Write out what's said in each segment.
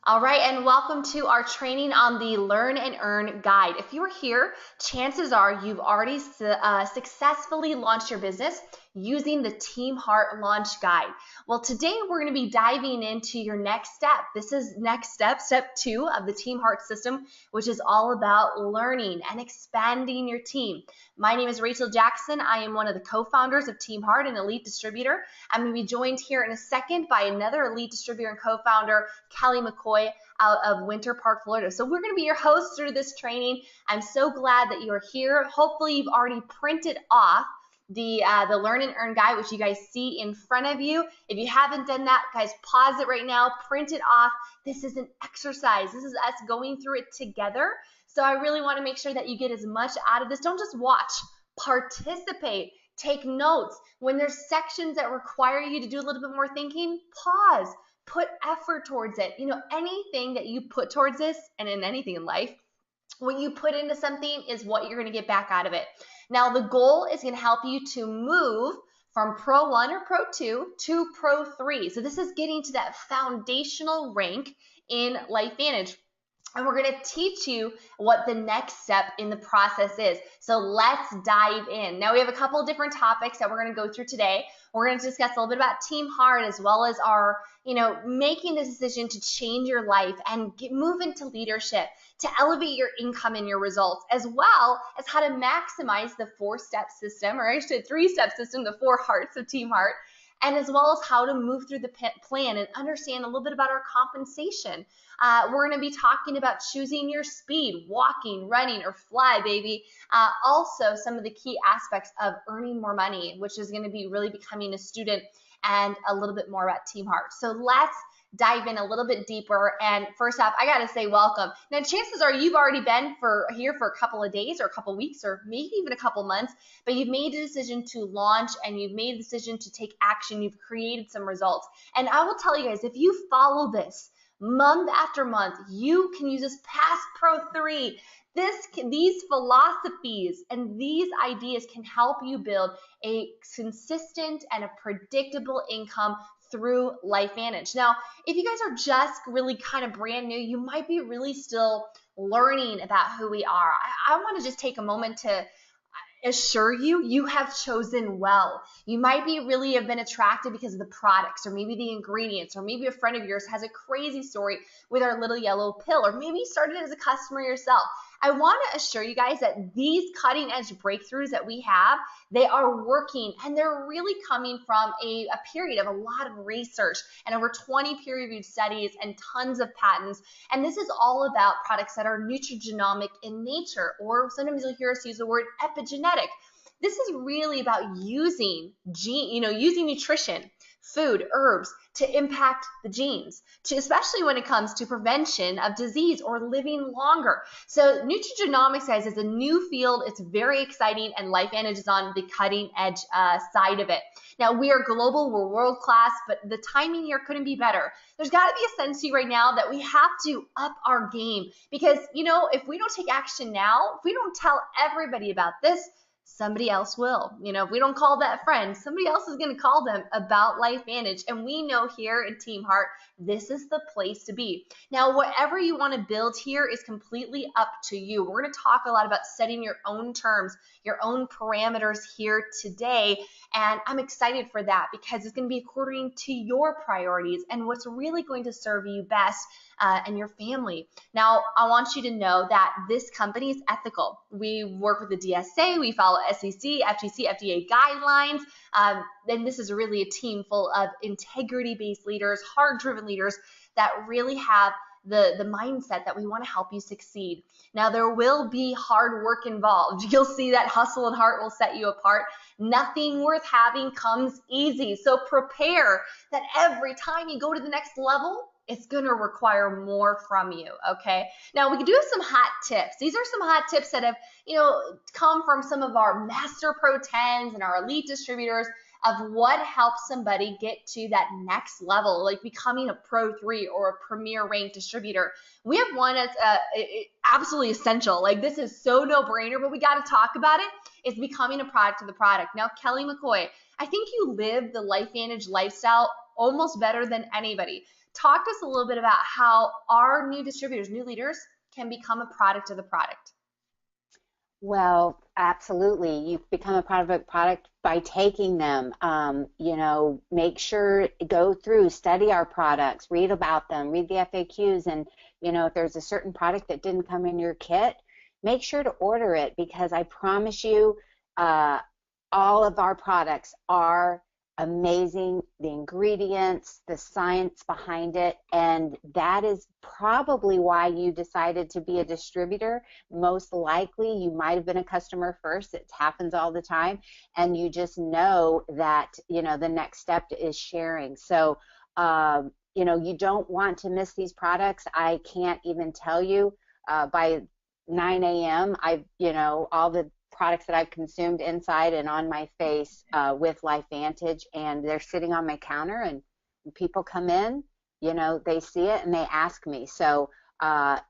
All right, and welcome to our training on the Learn and Earn Guide. If you are here, chances are you've already successfully launched your business using the Team Heart Launch Guide. Well, today we're going to be diving into your next step. This is next step, step 2 of the Team Heart system, which is all about learning and expanding your team. My name is Rachel Jackson. I am one of the co-founders of Team Heart, an elite distributor. I'm going to be joined here in a second by another elite distributor and co-founder, Kelly McCoy, out of Winter Park, Florida. So we're going to be your hosts through this training. I'm so glad that you're here. Hopefully you've already printed off the Learn and Earn Guide, which you guys see in front of you. If you haven't done that, guys, pause it right now, print it off. This is an exercise. This is us going through it together. So I really want to make sure that you get as much out of this. Don't just watch, participate, take notes. When there's sections that require you to do a little bit more thinking, pause. Put effort towards it. You know, anything that you put towards this, and in anything in life, what you put into something is what you're going to get back out of it. Now, the goal is going to help you to move from Pro 1 or Pro 2 to Pro 3. So this is getting to that foundational rank in LifeVantage. And we're going to teach you what the next step in the process is. So let's dive in. Now we have a couple of different topics that we're going to go through today. We're going to discuss a little bit about Team Heart, as well as our, making the decision to change your life and move into leadership, to elevate your income and your results, as well as how to maximize the 4-step system, or actually 3-step system, the 4 hearts of Team Heart, and as well as how to move through the plan and understand a little bit about our compensation. We're going to be talking about choosing your speed, walking, running, or fly, baby. Also, some of the key aspects of earning more money, which is going to be really becoming a student, and a little bit more about Team Heart. So let's dive in a little bit deeper. And first off, I got to say welcome. Now, chances are you've already been here for a couple of days or a couple of weeks or maybe even a couple of months, but you've made a decision to launch and you've made a decision to take action. You've created some results. And I will tell you guys, if you follow this month after month, you can use this past Pro 3. These philosophies and these ideas can help you build a consistent and a predictable income through LifeVantage. Now, if you guys are just really kind of brand new, you might be really still learning about who we are. I want to just take a moment to assure you have chosen well. You might really have been attracted because of the products, or maybe the ingredients, or maybe a friend of yours has a crazy story with our little yellow pill, or maybe you started as a customer yourself. I want to assure you guys that these cutting edge breakthroughs that we have, they are working, and they're really coming from a period of a lot of research and over 20 peer-reviewed studies and tons of patents. And this is all about products that are nutrigenomic in nature, or sometimes you'll hear us use the word epigenetic. This is really about using nutrition, food, herbs to impact the genes, especially when it comes to prevention of disease or living longer. So nutrigenomics, guys, is a new field. It's very exciting, and LifeVantage is on the cutting edge side of it. Now, we are global, we're world class, but the timing here couldn't be better. There's got to be a sense to you right now that we have to up our game, because, if we don't take action now, if we don't tell everybody about this, somebody else will. If we don't call that friend, somebody else is going to call them about LifeVantage. And we know here in Team Heart, this is the place to be. Now, whatever you want to build here is completely up to you. We're going to talk a lot about setting your own terms, your own parameters here today. And I'm excited for that, because it's going to be according to your priorities and what's really going to serve you best and your family. Now, I want you to know that this company is ethical. We work with the DSA, we follow SEC, FTC, FDA guidelines, and this is really a team full of integrity-based leaders, hard-driven leaders that really have the mindset that we want to help you succeed. Now, there will be hard work involved. You'll see that hustle and heart will set you apart. Nothing worth having comes easy. So prepare that every time you go to the next level, it's going to require more from you, okay? Now, we can do some hot tips. These are some hot tips that have, come from some of our Master Pro 10s and our elite distributors of what helps somebody get to that next level, like becoming a Pro 3 or a premier ranked distributor. We have one that's absolutely essential. Like, this is so no-brainer, but we got to talk about it. It's becoming a product of the product. Now, Kelly McCoy, I think you live the LifeVantage lifestyle almost better than anybody. Talk to us a little bit about how our new distributors, new leaders, can become a product of the product. Well, absolutely. You become a product by taking them. Make sure, go through, study our products, read about them, read the FAQs, and if there's a certain product that didn't come in your kit, make sure to order it because I promise you, uh, all of our products are amazing. The ingredients, the science behind it, and that is probably why you decided to be a distributor. Most likely, you might have been a customer first. It happens all the time, and you just know that the next step is sharing. So, you don't want to miss these products. I can't even tell you by 9 a.m. All the products that I've consumed inside and on my face with LifeVantage, and they're sitting on my counter, and when people come in, they see it and they ask me. So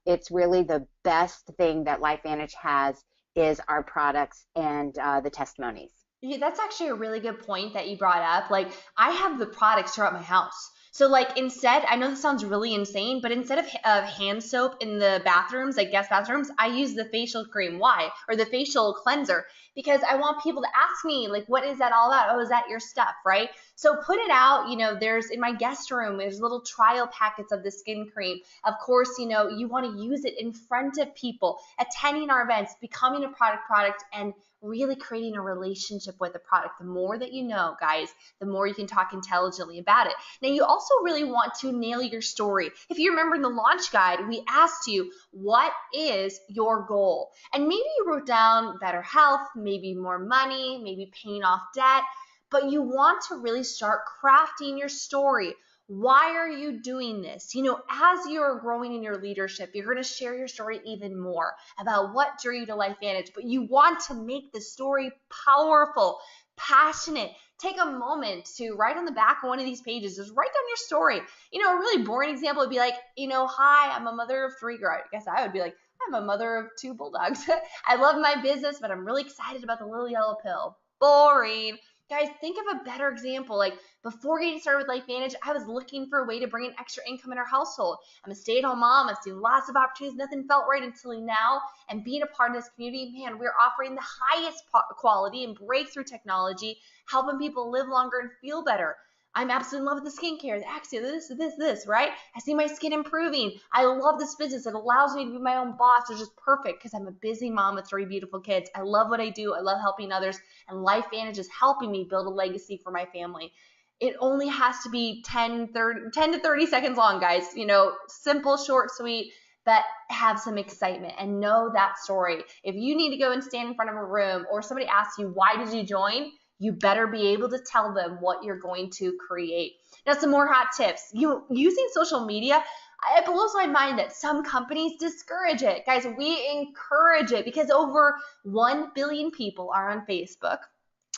it's really the best thing that LifeVantage has is our products and the testimonies. Yeah, that's actually a really good point that you brought up. Like, I have the products throughout my house. So, like, instead, I know this sounds really insane, but instead of hand soap in the bathrooms, like guest bathrooms, I use the facial cream. Why? Or the facial cleanser, because I want people to ask me, like, what is that all about? Oh, is that your stuff, right? So put it out. There's in my guest room, there's little trial packets of the skin cream. Of course, you want to use it in front of people, attending our events, becoming a product, and really creating a relationship with the product. The more that you know, guys, the more you can talk intelligently about it. Now, you also really want to nail your story. If you remember in the launch guide, we asked you, what is your goal? And maybe you wrote down better health, maybe more money, maybe paying off debt, but you want to really start crafting your story. Why are you doing this? As you're growing in your leadership, you're going to share your story even more about what drew you to LifeVantage, but you want to make the story powerful, passionate. Take a moment to write on the back of one of these pages, just write down your story. A really boring example would be like, hi, I'm a mother of three, or I guess I would be like, I'm a mother of two bulldogs. I love my business, but I'm really excited about the little yellow pill. Boring. Guys, think of a better example. Like, before getting started with LifeVantage, I was looking for a way to bring in extra income in our household. I'm a stay-at-home mom. I've seen lots of opportunities. Nothing felt right until now. And being a part of this community, man, we're offering the highest quality and breakthrough technology, helping people live longer and feel better. I'm absolutely in love with the skincare, the Axia, this, right? I see my skin improving. I love this business. It allows me to be my own boss, which is perfect because I'm a busy mom with 3 beautiful kids. I love what I do. I love helping others, and LifeVantage is helping me build a legacy for my family. It only has to be 10 to 30 seconds long, guys. Simple, short, sweet, but have some excitement and know that story. If you need to go and stand in front of a room or somebody asks you, why did you join? You better be able to tell them what you're going to create. Now, some more hot tips. Using social media, it blows my mind that some companies discourage it. Guys, we encourage it because over 1 billion people are on Facebook.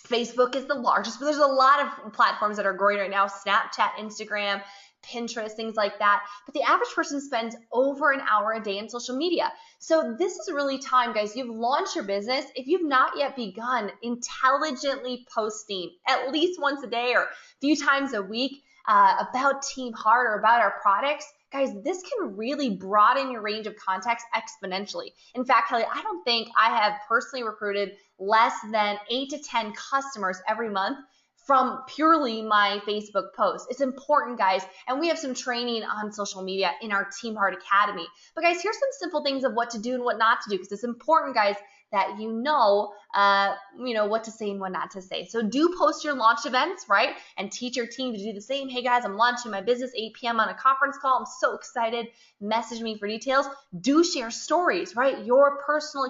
Facebook is the largest, but there's a lot of platforms that are growing right now: Snapchat, Instagram, Pinterest, things like that. But the average person spends over an hour a day on social media. So this is really time, guys. You've launched your business. If you've not yet begun intelligently posting at least once a day or a few times a week about Team Heart or about our products, guys, this can really broaden your range of contacts exponentially. In fact, Kelly, I don't think I have personally recruited less than 8 to 10 customers every month from purely my Facebook posts. It's important, guys, and we have some training on social media in our Team Heart Academy. But guys, here's some simple things of what to do and what not to do, because it's important, guys, that what to say and what not to say. So do post your launch events, right? And teach your team to do the same. Hey guys, I'm launching my business 8 p.m. on a conference call. I'm so excited. Message me for details. Do share stories, right? Your personal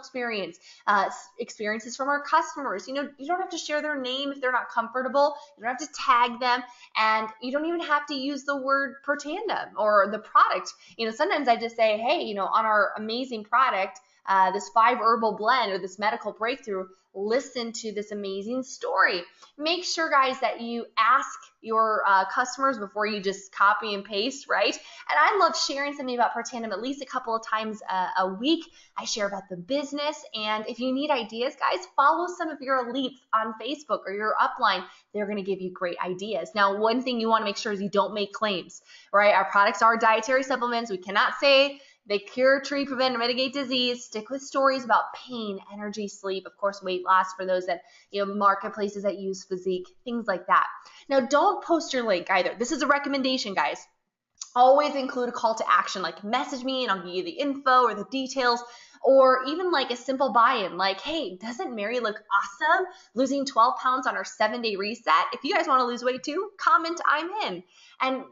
experiences from our customers. You don't have to share their name if they're not comfortable. You don't have to tag them, and you don't even have to use the word Protandim or the product. Sometimes I just say, hey, on our amazing product, this 5 herbal blend, or this medical breakthrough, listen to this amazing story. Make sure, guys, that you ask your customers before you just copy and paste, right? And I love sharing something about Protandim at least a couple of times a week. I share about the business, and if you need ideas, guys, follow some of your elites on Facebook or your upline. They're going to give you great ideas. Now, one thing you want to make sure is you don't make claims, right? Our products are dietary supplements. We cannot say they cure, treat, prevent, or mitigate disease. Stick with stories about pain, energy, sleep, of course, weight loss for those that, marketplaces that use Physique, things like that. Now, don't post your link either. This is a recommendation, guys. Always include a call to action, like message me and I'll give you the info or the details, or even like a simple buy-in, like, hey, doesn't Mary look awesome losing 12 pounds on her 7-day reset? If you guys want to lose weight too, comment I'm in, and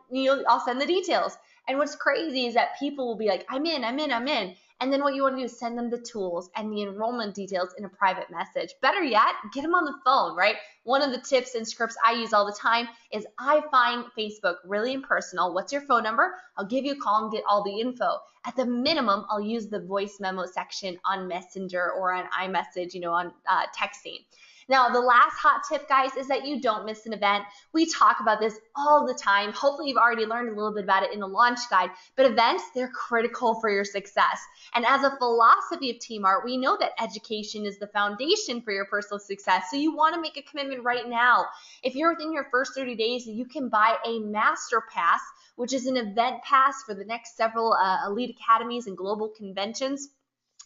I'll send the details. And what's crazy is that people will be like, I'm in. And then what you want to do is send them the tools and the enrollment details in a private message. Better yet, get them on the phone, right? One of the tips and scripts I use all the time is I find Facebook really impersonal. What's your phone number? I'll give you a call and get all the info. At the minimum, I'll use the voice memo section on Messenger or on iMessage, on texting. Now, the last hot tip, guys, is that you don't miss an event. We talk about this all the time. Hopefully, you've already learned a little bit about it in the launch guide, but events, they're critical for your success. And as a philosophy of Team Art, we know that education is the foundation for your personal success. So you want to make a commitment right now. If you're within your first 30 days, you can buy a master pass, which is an event pass for the next several elite academies and global conventions.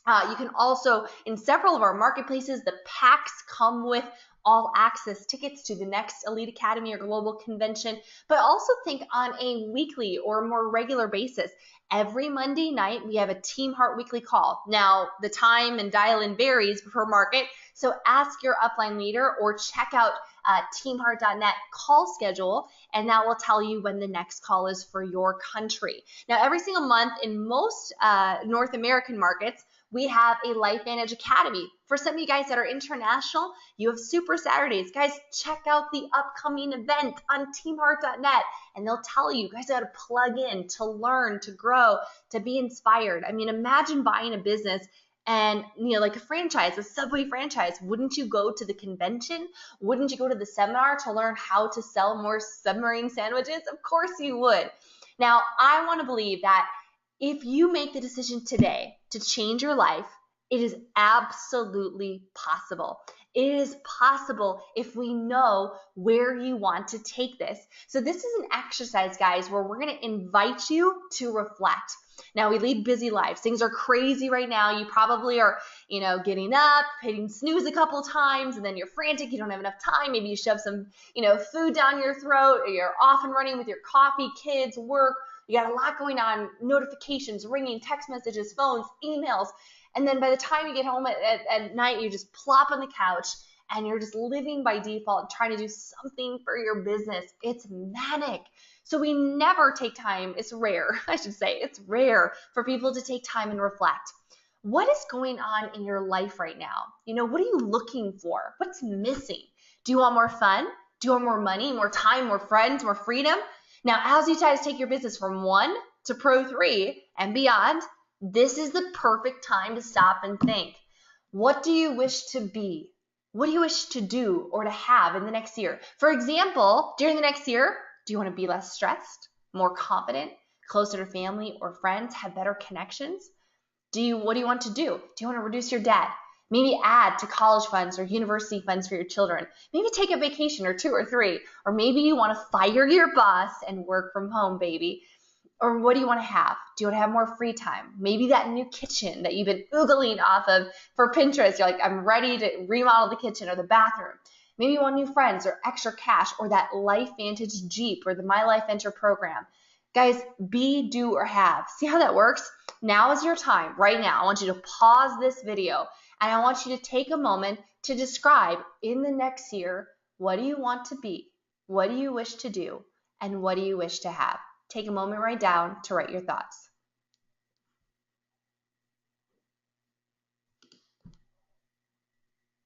You can also, in several of our marketplaces, the packs come with all access tickets to the next Elite Academy or Global Convention, but also think on a weekly or more regular basis. Every Monday night, we have a Team Heart weekly call. Now, the time and dial-in varies per market, so ask your upline leader or check out teamheart.net call schedule, and that will tell you when the next call is for your country. Now, every single month in most North American markets, we have a LifeVantage Academy. For some of you guys that are international, you have Super Saturdays. Guys, check out the upcoming event on teamheart.net, and they'll tell you guys how to plug in, to learn, to grow, to be inspired. I mean, imagine buying a business and, like a franchise, a Subway franchise. Wouldn't you go to the convention? Wouldn't you go to the seminar to learn how to sell more submarine sandwiches? Of course you would. Now, I want to believe that if you make the decision today to change your life, it is absolutely possible. It is possible if we know where you want to take this. So this is an exercise, guys, where we're going to invite you to reflect. Now, we lead busy lives. Things are crazy right now. You probably are, getting up, hitting snooze a couple times, and then you're frantic. You don't have enough time. Maybe you shove some, food down your throat, or you're off and running with your coffee, kids, work. You got a lot going on, notifications, ringing, text messages, phones, emails. And then by the time you get home at night, you just plop on the couch and you're just living by default, trying to do something for your business. It's manic. So we never take time. It's rare, I should say. It's rare for people to take time and reflect. What is going on in your life right now? What are you looking for? What's missing? Do you want more fun? Do you want more money, more time, more friends, more freedom? Now, as you guys take your business from 1 to Pro 3 and beyond, this is the perfect time to stop and think. What do you wish to be? What do you wish to do or to have in the next year? For example, during the next year, do you want to be less stressed, more confident, closer to family or friends, have better connections? What do you want to do? Do you want to reduce your debt? Maybe add to college funds or university funds for your children. Maybe take a vacation or 2 or 3. Or maybe you want to fire your boss and work from home, baby. Or what do you want to have? Do you want to have more free time? Maybe that new kitchen that you've been oogling off of for Pinterest. You're like, I'm ready to remodel the kitchen or the bathroom. Maybe you want new friends or extra cash or that LifeVantage Jeep or the My Life Venture program. Guys, be, do, or have. See how that works? Now is your time. Right now, I want you to pause this video and I want you to take a moment to describe in the next year, what do you want to be? What do you wish to do? And what do you wish to have? Take a moment right down to write your thoughts.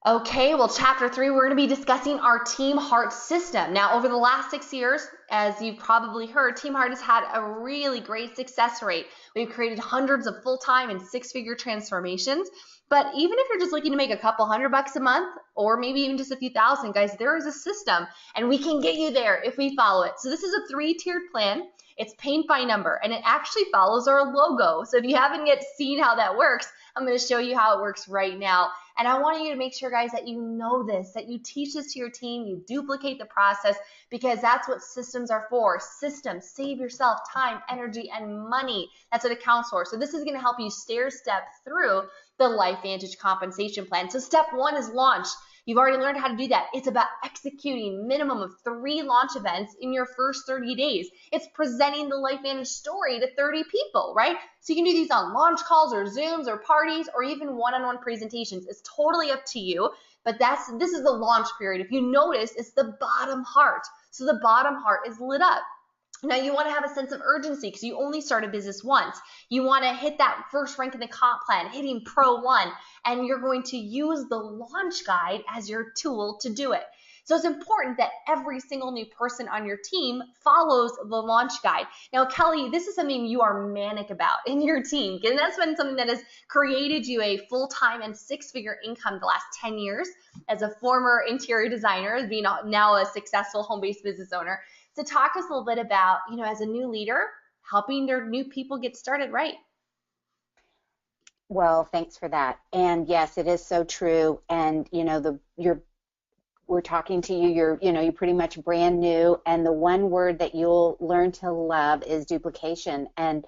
Okay, well, chapter 3, we're going to be discussing our Team Heart system. Now, over the last 6 years, as you've probably heard, Team Heart has had a really great success rate. We've created hundreds of full-time and six-figure transformations. But even if you're just looking to make a couple $100 a month, or maybe even just a few thousand, guys, there is a system, and we can get you there if we follow it. So this is a 3-tiered plan. It's paint by number, and it actually follows our logo. So if you haven't yet seen how that works, I'm going to show you how it works right now. And I want you to make sure, guys, that you know this, that you teach this to your team, you duplicate the process, because that's what systems are for. Systems, save yourself time, energy, and money. That's what it counts for. So this is going to help you stair-step through the LifeVantage compensation plan. So step 1 is launch. You've already learned how to do that. It's about executing minimum of 3 launch events in your first 30 days. It's presenting the LifeVantage story to 30 people, right? So you can do these on launch calls or Zooms or parties or even one-on-one presentations. It's totally up to you, but this is the launch period. If you notice, it's the bottom heart. So the bottom heart is lit up. Now, you want to have a sense of urgency because you only start a business once. You want to hit that first rank in the comp plan, hitting Pro 1, and you're going to use the launch guide as your tool to do it. So it's important that every single new person on your team follows the launch guide. Now, Kelly, this is something you are manic about in your team, and that's been something that has created you a full-time and 6-figure income the last 10 years as a former interior designer, being now a successful home-based business owner. So talk us a little bit about, as a new leader, helping their new people get started right. Well, thanks for that. And yes, it is so true. And we're talking to you, you're pretty much brand new, and the one word that you'll learn to love is duplication. And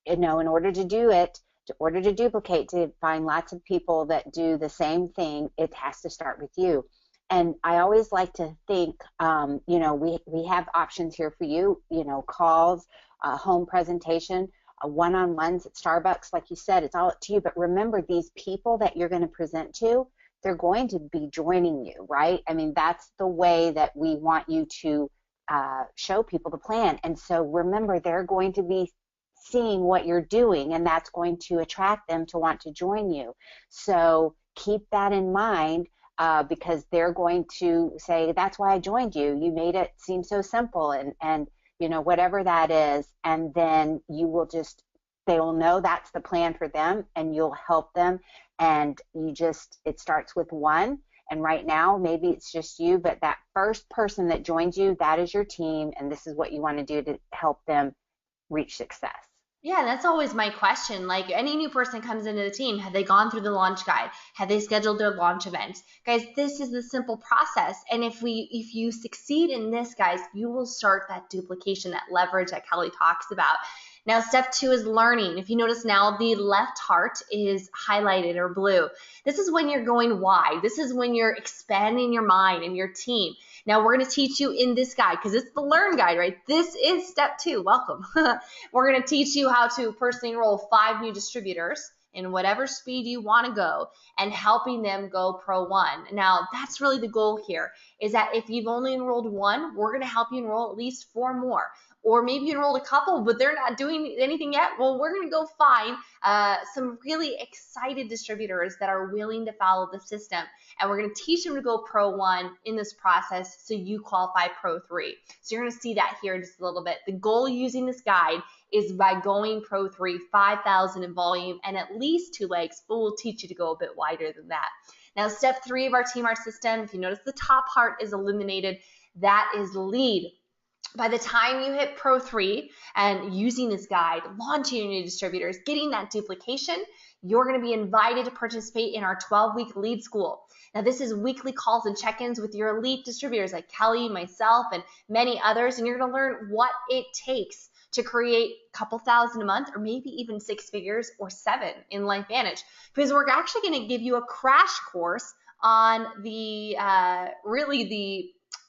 in order to do it, in order to duplicate, to find lots of people that do the same thing, it has to start with you. And I always like to think, we have options here for you, calls, home presentation, one-on-ones at Starbucks, like you said, it's all up to you. But remember, these people that you're going to present to, they're going to be joining you, right? I mean, that's the way that we want you to show people the plan. And so remember, they're going to be seeing what you're doing, and that's going to attract them to want to join you. So keep that in mind. Because they're going to say, that's why I joined you. You made it seem so simple, and whatever that is. And then they will know that's the plan for them, and you'll help them. And it starts with one. And right now, maybe it's just you, but that first person that joins you, that is your team. And this is what you want to do to help them reach success. Yeah, that's always my question. Like, any new person comes into the team, have they gone through the launch guide? Have they scheduled their launch event? Guys, this is the simple process. And if you succeed in this, guys, you will start that duplication, that leverage that Kelly talks about. Now, step 2 is learning. If you notice now, the left heart is highlighted or blue. This is when you're going wide. This is when you're expanding your mind and your team. Now, we're going to teach you in this guide, because it's the Learn Guide, right? This is step 2. Welcome. We're going to teach you how to personally enroll 5 new distributors in whatever speed you want to go, and helping them go Pro 1. Now, that's really the goal here, is that if you've only enrolled 1, we're going to help you enroll at least 4 more. Or maybe you enrolled a couple, but they're not doing anything yet. Well, we're going to go find some really excited distributors that are willing to follow the system. And we're going to teach them to go Pro 1 in this process, so you qualify Pro 3. So you're going to see that here in just a little bit. The goal using this guide is by going Pro 3, 5,000 in volume and at least 2 legs, but we'll teach you to go a bit wider than that. Now, step 3 of our Team Heart system, if you notice the top heart is illuminated, that is lead. By the time you hit Pro 3 and using this guide, launching your new distributors, getting that duplication, you're going to be invited to participate in our 12-week lead school. Now, this is weekly calls and check-ins with your elite distributors like Kelly, myself, and many others, and you're going to learn what it takes to create a couple thousand a month, or maybe even 6 figures or 7 in LifeVantage, because we're actually going to give you a crash course on the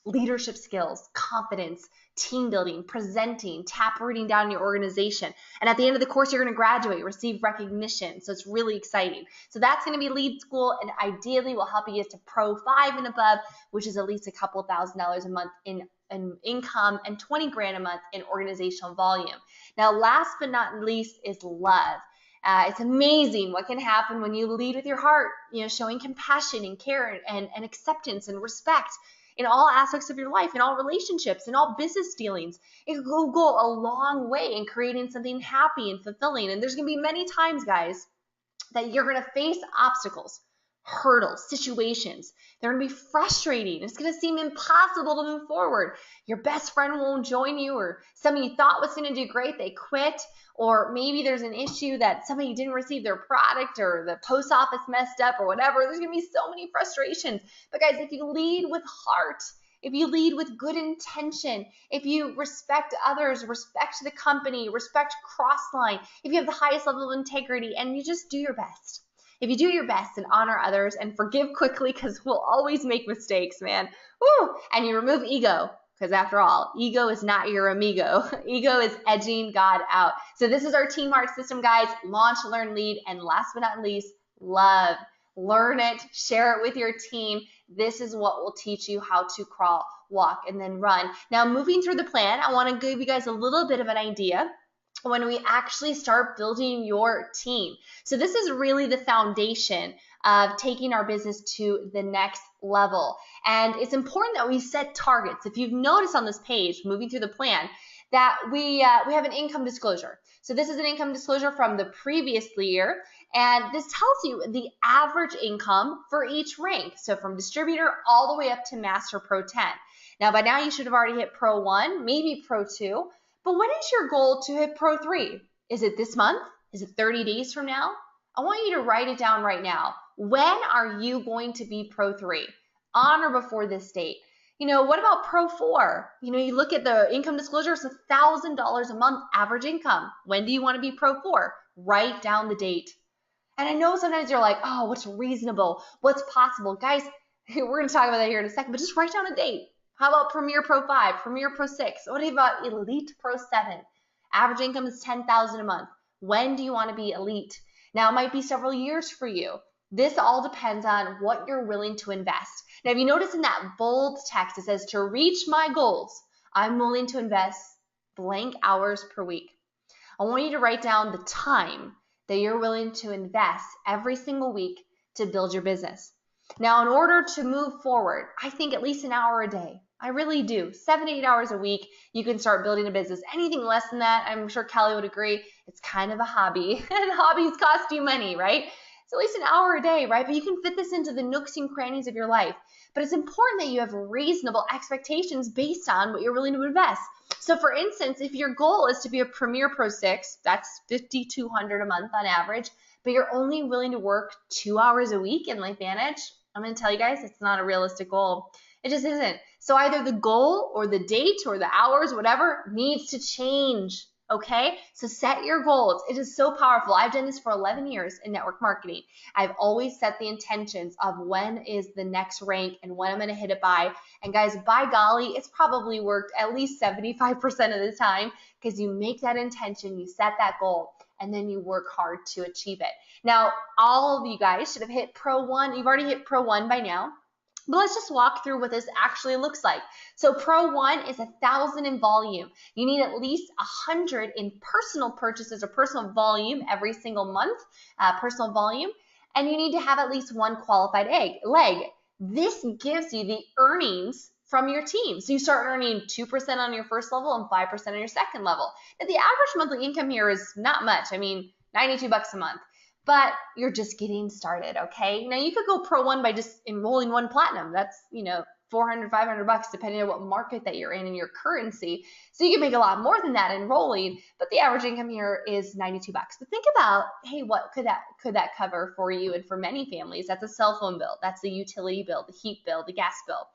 leadership skills, confidence, team building, presenting, taprooting down your organization. And at the end of the course, you're going to graduate, receive recognition. So it's really exciting. So that's going to be lead school, and ideally will help you get to Pro 5 and above, which is at least a couple $1,000s a month in income and 20 grand a month in organizational volume. Now, last but not least is love. It's amazing what can happen when you lead with your heart, showing compassion and care and acceptance and respect in all aspects of your life, in all relationships, in all business dealings. It will go a long way in creating something happy and fulfilling. And there's going to be many times, guys, that you're going to face obstacles, hurdles, situations. They're going to be frustrating. It's going to seem impossible to move forward. Your best friend won't join you, or somebody you thought was going to do great, they quit. Or maybe there's an issue that somebody didn't receive their product, or the post office messed up, or whatever. There's going to be so many frustrations. But guys, if you lead with heart, if you lead with good intention, if you respect others, respect the company, respect Crossline, if you have the highest level of integrity, and you just do your best. If you do your best and honor others and forgive quickly, because we'll always make mistakes, man. Woo! And you remove ego, because after all, ego is not your amigo. Ego is edging God out. So this is our Team Heart system, guys. Launch, learn, lead, and last but not least, love. Learn it, share it with your team. This is what will teach you how to crawl, walk, and then run. Now, moving through the plan, I want to give you guys a little bit of an idea when we actually start building your team. So this is really the foundation of taking our business to the next level. And it's important that we set targets. If you've noticed on this page, moving through the plan, that we have an income disclosure. So this is an income disclosure from the previous year, and this tells you the average income for each rank. So from distributor all the way up to Master Pro 10. Now by now you should have already hit Pro 1, maybe Pro 2, but when is your goal to hit Pro 3? Is it this month? Is it 30 days from now? I want you to write it down right now. When are you going to be Pro 3? On or before this date? What about Pro 4? You look at the income disclosure, it's $1,000 a month average income. When do you want to be Pro 4? Write down the date. And I know sometimes you're like, oh, what's reasonable? What's possible? Guys, we're going to talk about that here in a second, but just write down a date. How about Premier Pro 5, Premier Pro 6? What about Elite Pro 7? Average income is $10,000 a month. When do you want to be elite? Now, it might be several years for you. This all depends on what you're willing to invest. Now, if you notice in that bold text, it says, to reach my goals, I'm willing to invest blank hours per week. I want you to write down the time that you're willing to invest every single week to build your business. Now, in order to move forward, I think at least an hour a day. I really do. 7 to 8 hours a week, you can start building a business. Anything less than that, I'm sure Kelly would agree, it's kind of a hobby. And hobbies cost you money, right? It's at least an hour a day, right? But you can fit this into the nooks and crannies of your life. But it's important that you have reasonable expectations based on what you're willing to invest. So for instance, if your goal is to be a Premier Pro 6, that's $5,200 a month on average, but you're only willing to work 2 hours a week in LifeVantage, I'm going to tell you guys, it's not a realistic goal. It just isn't. So either the goal or the date or the hours, whatever, needs to change. Okay? So set your goals. It is so powerful. I've done this for 11 years in network marketing. I've always set the intentions of when is the next rank and when I'm going to hit it by. And guys, by golly, it's probably worked at least 75% of the time because you make that intention, you set that goal, and then you work hard to achieve it. Now, all of you guys should have hit Pro 1. You've already hit Pro 1 by now. But let's just walk through what this actually looks like. So Pro 1 is 1,000 in volume. You need at least 100 in personal purchases or personal volume every single month, personal volume. And you need to have at least one qualified leg. This gives you the earnings from your team. So you start earning 2% on your first level and 5% on your second level. Now, the average monthly income here is not much. I mean, $92 a month. But you're just getting started, okay? Now, you could go Pro 1 by just enrolling one platinum. That's, $400, $500, depending on what market that you're in your currency. So you can make a lot more than that enrolling, but the average income here is $92. But think about, hey, what could that cover for you and for many families? That's a cell phone bill. That's the utility bill, the heat bill, the gas bill.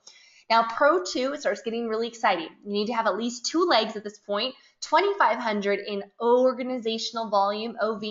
Now, Pro 2, it starts getting really exciting. You need to have at least 2 legs at this point, 2,500 in organizational volume, OV,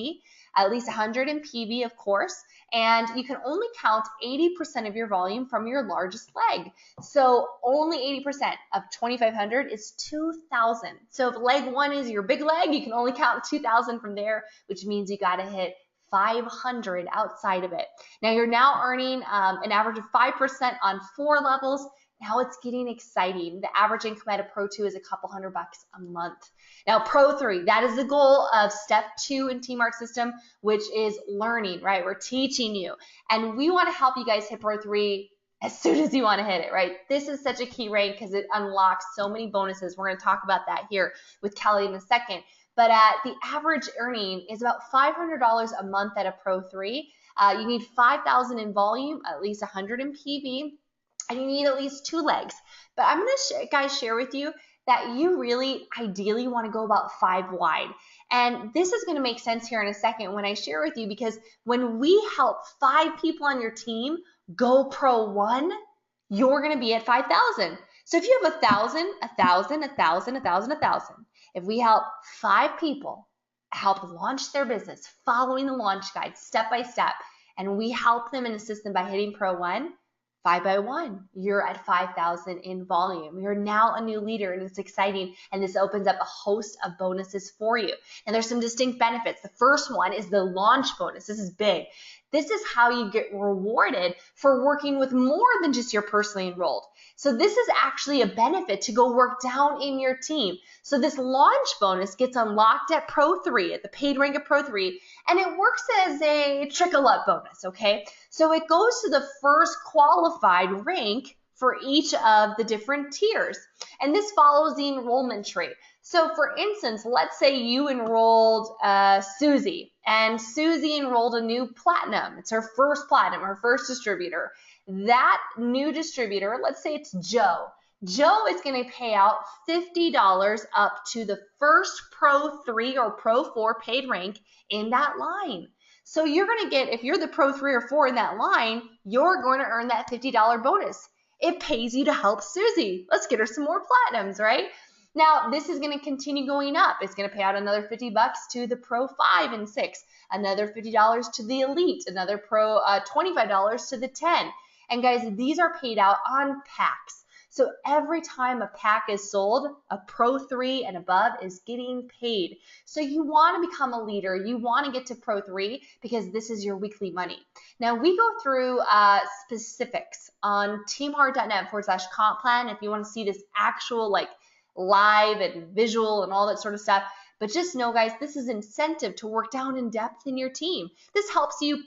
at least 100 in PV, of course, and you can only count 80% of your volume from your largest leg. So only 80% of 2,500 is 2,000. So if leg 1 is your big leg, you can only count 2,000 from there, which means you got to hit 500 outside of it. Now you're now earning an average of 5% on 4 levels, Now it's getting exciting. The average income at a Pro 2 is a couple $100 a month. Now Pro 3, that is the goal of step 2 in Team Heart System, which is learning, right? We're teaching you. And we want to help you guys hit Pro 3 as soon as you want to hit it, right? This is such a key rank because it unlocks so many bonuses. We're going to talk about that here with Kelly in a second. But the average earning is about $500 a month at a Pro 3. You need 5,000 in volume, at least 100 in PV, and you need at least 2 legs. But I'm going to guys share with you that you really ideally want to go about 5 wide. And this is going to make sense here in a second when I share with you, because when we help 5 people on your team go Pro 1, you're going to be at 5,000. So if you have 1,000, 1,000, 1,000, 1,000, 1,000, if we help 5 people help launch their business following the launch guide step by step, and we help them and assist them by hitting Pro 1, 5 by 1, you're at 5,000 in volume. You're now a new leader, and it's exciting, and this opens up a host of bonuses for you. And there's some distinct benefits. The first one is the launch bonus. This is big. This is how you get rewarded for working with more than just your personally enrolled. So this is actually a benefit to go work down in your team. So this launch bonus gets unlocked at Pro 3, at the paid rank of Pro 3, and it works as a trickle up bonus, okay? So it goes to the first qualified rank for each of the different tiers. And this follows the enrollment tree. So for instance, let's say you enrolled Susie, and Susie enrolled a new platinum. It's her first platinum, her first distributor. That new distributor, let's say it's Joe. Joe is going to pay out $50 up to the first Pro 3 or Pro 4 paid rank in that line. So you're going to get, if you're the Pro 3 or 4 in that line, you're going to earn that $50 bonus. It pays you to help Susie. Let's get her some more platinums, right? Now, this is going to continue going up. It's going to pay out another $50 to the Pro 5 and 6, another $50 to the Elite, another Pro $25 to the 10. And guys, these are paid out on packs. So every time a pack is sold, a Pro 3 and above is getting paid. So you want to become a leader. You want to get to Pro 3 because this is your weekly money. Now, we go through specifics on teamheart.net/comp plan if you want to see this actual live and visual and all that sort of stuff. But just know, guys, this is incentive to work down in depth in your team. This helps you,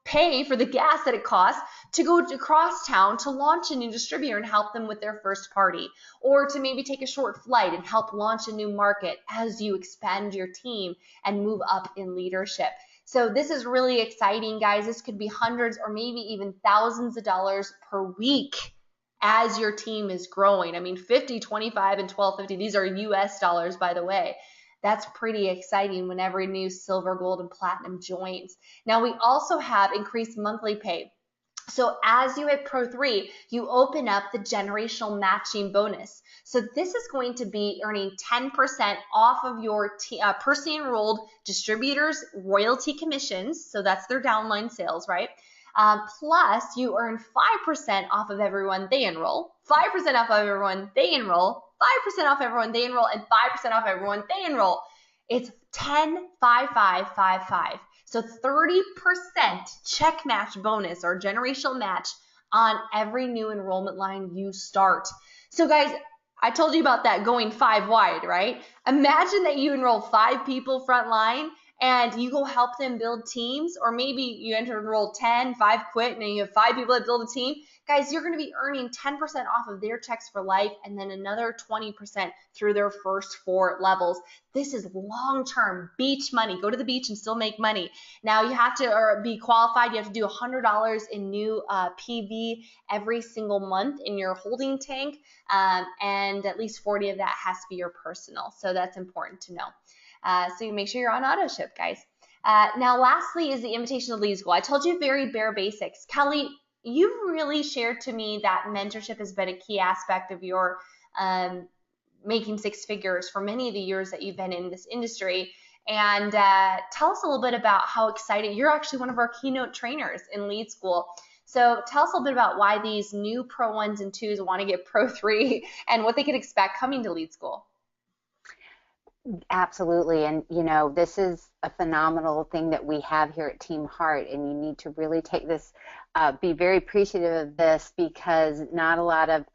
pay for the gas that it costs to go across town to launch a new distributor and help them with their first party, or to maybe take a short flight and help launch a new market as you expand your team and move up in leadership. So this is really exciting, guys. This could be hundreds or maybe even thousands of dollars per week as your team is growing. I mean, 50, 25, and 1250, these are US dollars, by the way. That's pretty exciting when every new silver, gold, and platinum joins. Now, we also have increased monthly pay. So as you hit Pro 3, you open up the generational matching bonus. So this is going to be earning 10% off of your personally enrolled distributors' royalty commissions. So that's their downline sales, right? Plus, you earn 5% off of everyone they enroll, 5% off of everyone they enroll, 5% off everyone they enroll, and 5% off everyone they enroll. It's 10, 5, 5, 5, 5. So 30% check match bonus or generational match on every new enrollment line you start. So guys, I told you about that going 5 wide, right? Imagine that you enroll 5 people front line and you go help them build teams, or maybe you enroll 10, 5 quit, and then you have 5 people that build a team. Guys, you're going to be earning 10% off of their checks for life and then another 20% through their first 4 levels. This is long-term beach money. Go to the beach and still make money. Now, you have to be qualified. You have to do $100 in new PV every single month in your holding tank, and at least 40 of that has to be your personal. So that's important to know. So you make sure you're on auto ship, guys. Now, lastly is the invitation to lead school. I told you very bare basics. Kelly, you've really shared to me that mentorship has been a key aspect of your making 6 figures for many of the years that you've been in this industry. And tell us a little bit about how excited, you're actually one of our keynote trainers in Lead School. So tell us a little bit about why these new Pro 1s and 2s want to get Pro 3 and what they can expect coming to Lead School. Absolutely. And, this is a phenomenal thing that we have here at Team Heart. And you need to really take this, be very appreciative of this because not a lot of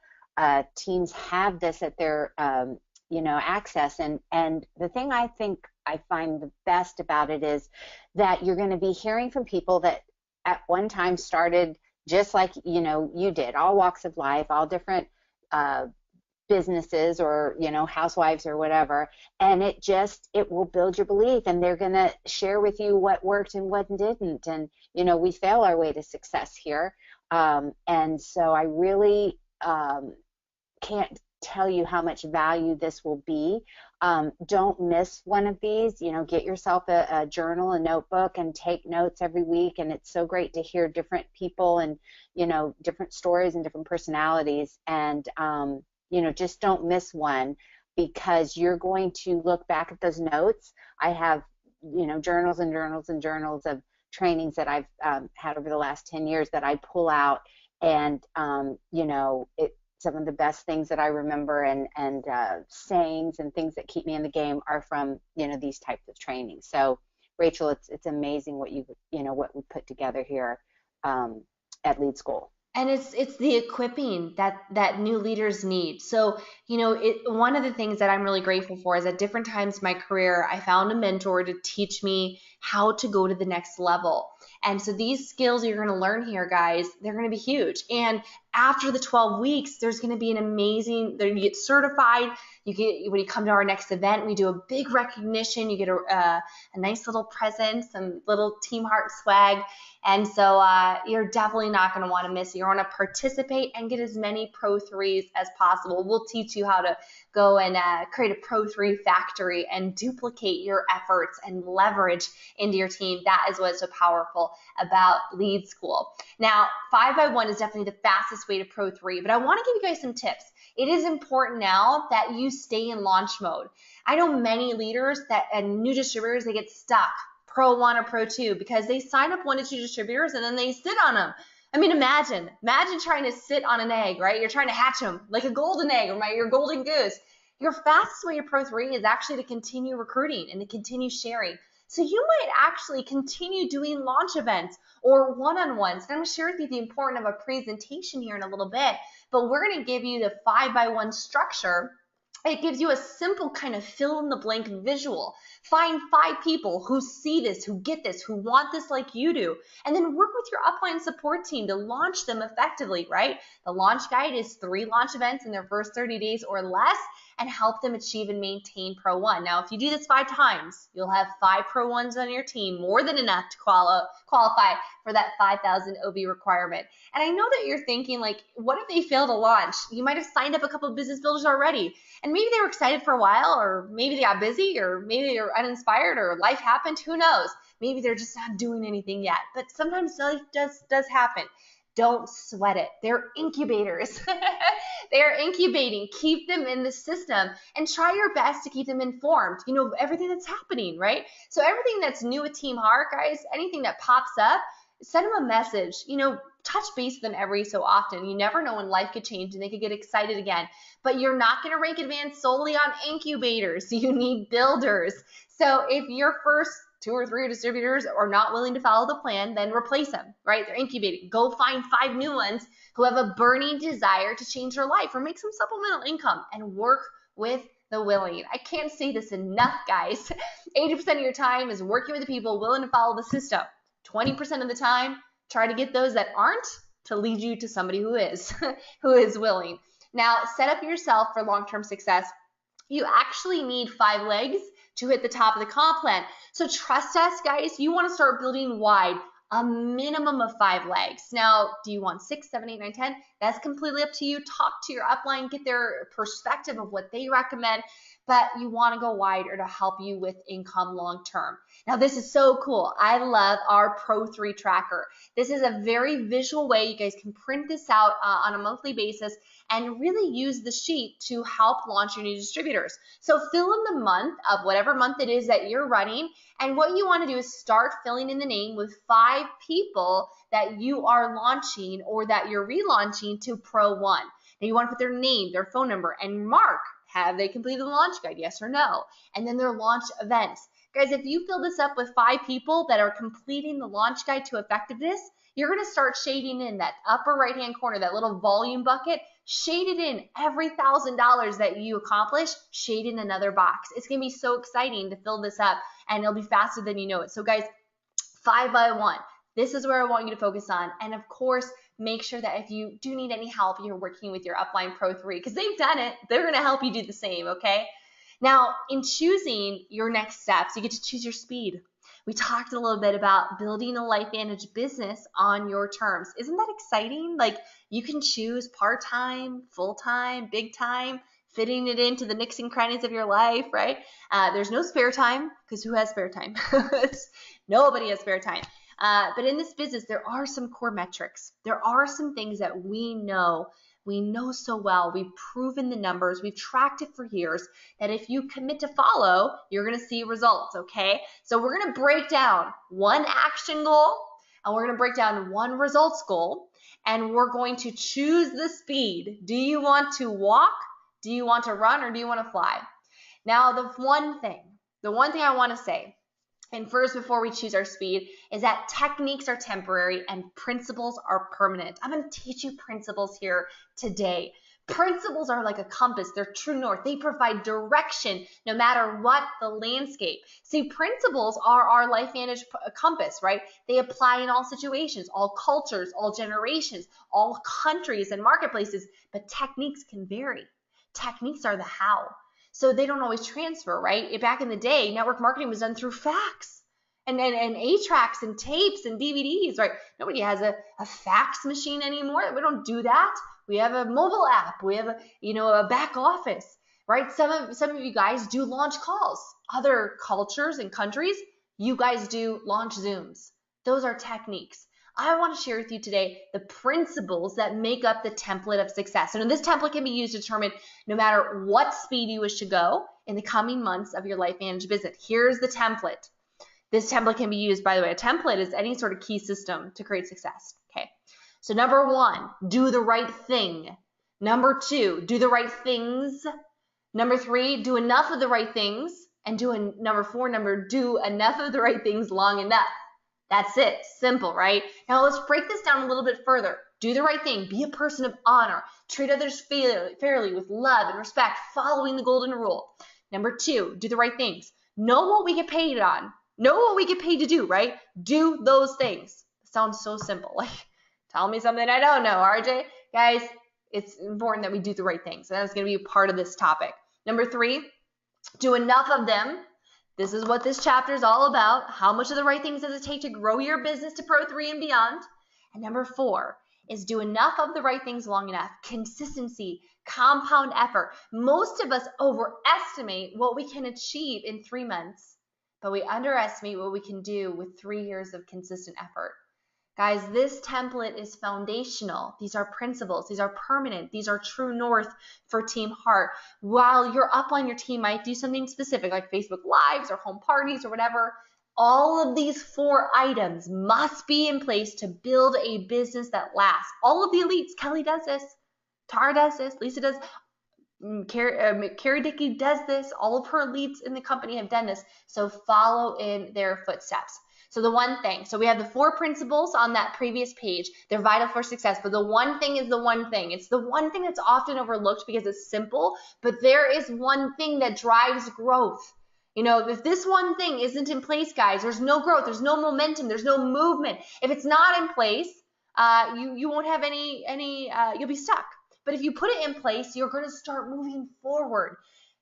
teams have this at their, access. And the thing I think I find the best about it is that you're going to be hearing from people that at one time started just like, you did, all walks of life, all different uh, businesses or housewives or whatever, and it will build your belief, and they're going to share with you what worked and what didn't. And we fail our way to success here. And so I really can't tell you how much value this will be. Don't miss one of these. Get yourself a journal, a notebook, and take notes every week. And it's so great to hear different people and different stories and different personalities. And just don't miss one because you're going to look back at those notes. I have, journals and journals and journals of trainings that I've had over the last 10 years that I pull out, and, some of the best things that I remember and sayings and things that keep me in the game are from, these types of trainings. So, Rachel, it's amazing what what we put together here at Lead School. And it's the equipping that new leaders need. So, one of the things that I'm really grateful for is at different times in my career, I found a mentor to teach me how to go to the next level. And so these skills you're going to learn here, guys, they're going to be huge. And after the 12 weeks, there's going to be an amazing, you get certified. When you come to our next event, we do a big recognition. You get a nice little present, some little Team Heart swag. And so you're definitely not going to want to miss it. You want to participate and get as many Pro 3s as possible. We'll teach you how to go and create a Pro 3 factory and duplicate your efforts and leverage into your team. That is what's so powerful about Lead School. Now, 5x1 is definitely the fastest way to Pro 3, but I want to give you guys some tips. It is important now that you stay in launch mode. I know many leaders and new distributors, they get stuck Pro 1 or Pro 2 because they sign up 1 to 2 distributors and then they sit on them. I mean, imagine trying to sit on an egg, right? You're trying to hatch them like a golden egg or your golden goose. Your fastest way to Pro 3 is actually to continue recruiting and to continue sharing. So you might actually continue doing launch events or one-on-ones. And I'm going to share with you the importance of a presentation here in a little bit, but we're going to give you the 5x1 structure. It gives you a simple kind of fill-in-the-blank visual. Find 5 people who see this, who get this, who want this like you do, and then work with your upline support team to launch them effectively, right? The launch guide is 3 launch events in their first 30 days or less and help them achieve and maintain Pro 1. Now, if you do this 5 times, you'll have 5 Pro 1s on your team, more than enough to qualify for that 5,000 OB requirement. And I know that you're thinking, like, what if they fail to launch? You might have signed up a couple of business builders already, and maybe they were excited for a while, or maybe they got busy, or maybe they were uninspired, or life happened. Who knows? Maybe they're just not doing anything yet. But sometimes life does happen. Don't sweat it. They're incubators. They are incubating. Keep them in the system and try your best to keep them informed. Everything that's happening, right? So everything that's new with Team Heart, guys, anything that pops up, send them a message. Touch base with them every so often. You never know when life could change and they could get excited again. But you're not going to rank advanced solely on incubators. You need builders. So if your first 2 or 3 distributors are not willing to follow the plan, then replace them, right? They're incubating. Go find 5 new ones who have a burning desire to change their life or make some supplemental income and work with the willing. I can't say this enough, guys. 80% of your time is working with the people willing to follow the system. 20% of the time, try to get those that aren't to lead you to somebody who is, who is willing. Now, set up yourself for long-term success. You actually need 5 legs to hit the top of the comp plan. So trust us, guys. You want to start building wide, a minimum of 5 legs. Now, do you want 6, 7, 8, 9, 10? That's completely up to you. Talk to your upline, get their perspective of what they recommend, but you want to go wider to help you with income long term. Now, this is so cool. I love our Pro 3 tracker. This is a very visual way. You guys can print this out on a monthly basis and really use the sheet to help launch your new distributors. So fill in the month of whatever month it is that you're running, and what you want to do is start filling in the name with 5 people that you are launching or that you're relaunching to Pro 1. Now you want to put their name, their phone number, and mark Have they completed the launch guide? Yes or no? And then their launch events. Guys, if you fill this up with 5 people that are completing the launch guide to effectiveness, you're going to start shading in that upper right-hand corner, that little volume bucket, shade it in. Every $1,000 that you accomplish, shade in another box. It's going to be so exciting to fill this up, and it'll be faster than you know it. So guys, 5 by 1. This is where I want you to focus on. And of course, make sure that if you do need any help, you're working with your Upline Pro 3 because they've done it. They're going to help you do the same, okay? Now, in choosing your next steps, you get to choose your speed. We talked a little bit about building a LifeVantage business on your terms. Isn't that exciting? Like, you can choose part-time, full-time, big time, fitting it into the nooks and crannies of your life, right? There's no spare time, because who has spare time? Nobody has spare time. But in this business, there are some core metrics. There are some things that we know so well. We've proven the numbers. We've tracked it for years that if you commit to follow, you're going to see results, okay? So we're going to break down one action goal, and we're going to break down one results goal, and we're going to choose the speed. Do you want to walk? Do you want to run? Or do you want to fly? Now, the one thing I want to say, and first, before we choose our speed, is that techniques are temporary and principles are permanent. I'm going to teach you principles here today. Principles are like a compass. They're true north. They provide direction no matter what the landscape. See, principles are our LifeVantage compass, right? They apply in all situations, all cultures, all generations, all countries and marketplaces, but techniques can vary. Techniques are the how. So they don't always transfer, right? Back in the day, network marketing was done through fax and 8-tracks and tapes and DVDs, right? Nobody has a fax machine anymore. We don't do that. We have a mobile app. We have a back office, right? Some of you guys do launch calls. Other cultures and countries, you guys do launch Zooms. Those are techniques. I want to share with you today the principles that make up the template of success. And this template can be used to determine no matter what speed you wish to go in the coming months of your LifeVantage business. Here's the template. This template can be used, by the way, a template is any sort of key system to create success. Okay. So number 1, do the right thing. Number 2, do the right things. Number 3, do enough of the right things. And number 4, do enough of the right things long enough. That's it. Simple, right? Now let's break this down a little bit further. Do the right thing. Be a person of honor. Treat others fairly with love and respect, following the golden rule. Number 2, do the right things. Know what we get paid on. Know what we get paid to do, right? Do those things. It sounds so simple. Like, tell me something I don't know, RJ. Guys, it's important that we do the right things. And that's going to be a part of this topic. Number 3, do enough of them. This is what this chapter is all about. How much of the right things does it take to grow your business to Pro 3 and beyond? And number 4 is do enough of the right things long enough. Consistency, compound effort. Most of us overestimate what we can achieve in 3 months, but we underestimate what we can do with 3 years of consistent effort. Guys, this template is foundational. These are principles. These are permanent. These are true north for Team Heart. While your upline, your team might do something specific like Facebook Lives or home parties or whatever, all of these 4 items must be in place to build a business that lasts. All of the elites, Kelly does this, Tara does this, Lisa does, Carrie Dickey does this. All of her elites in the company have done this. So follow in their footsteps. So the one thing, so we have the 4 principles on that previous page. They're vital for success, but the one thing is the one thing. It's the one thing that's often overlooked because it's simple, but there is one thing that drives growth. You know, if this one thing isn't in place, guys, there's no growth, there's no momentum, there's no movement. If it's not in place, you won't have you'll be stuck. But if you put it in place, you're going to start moving forward.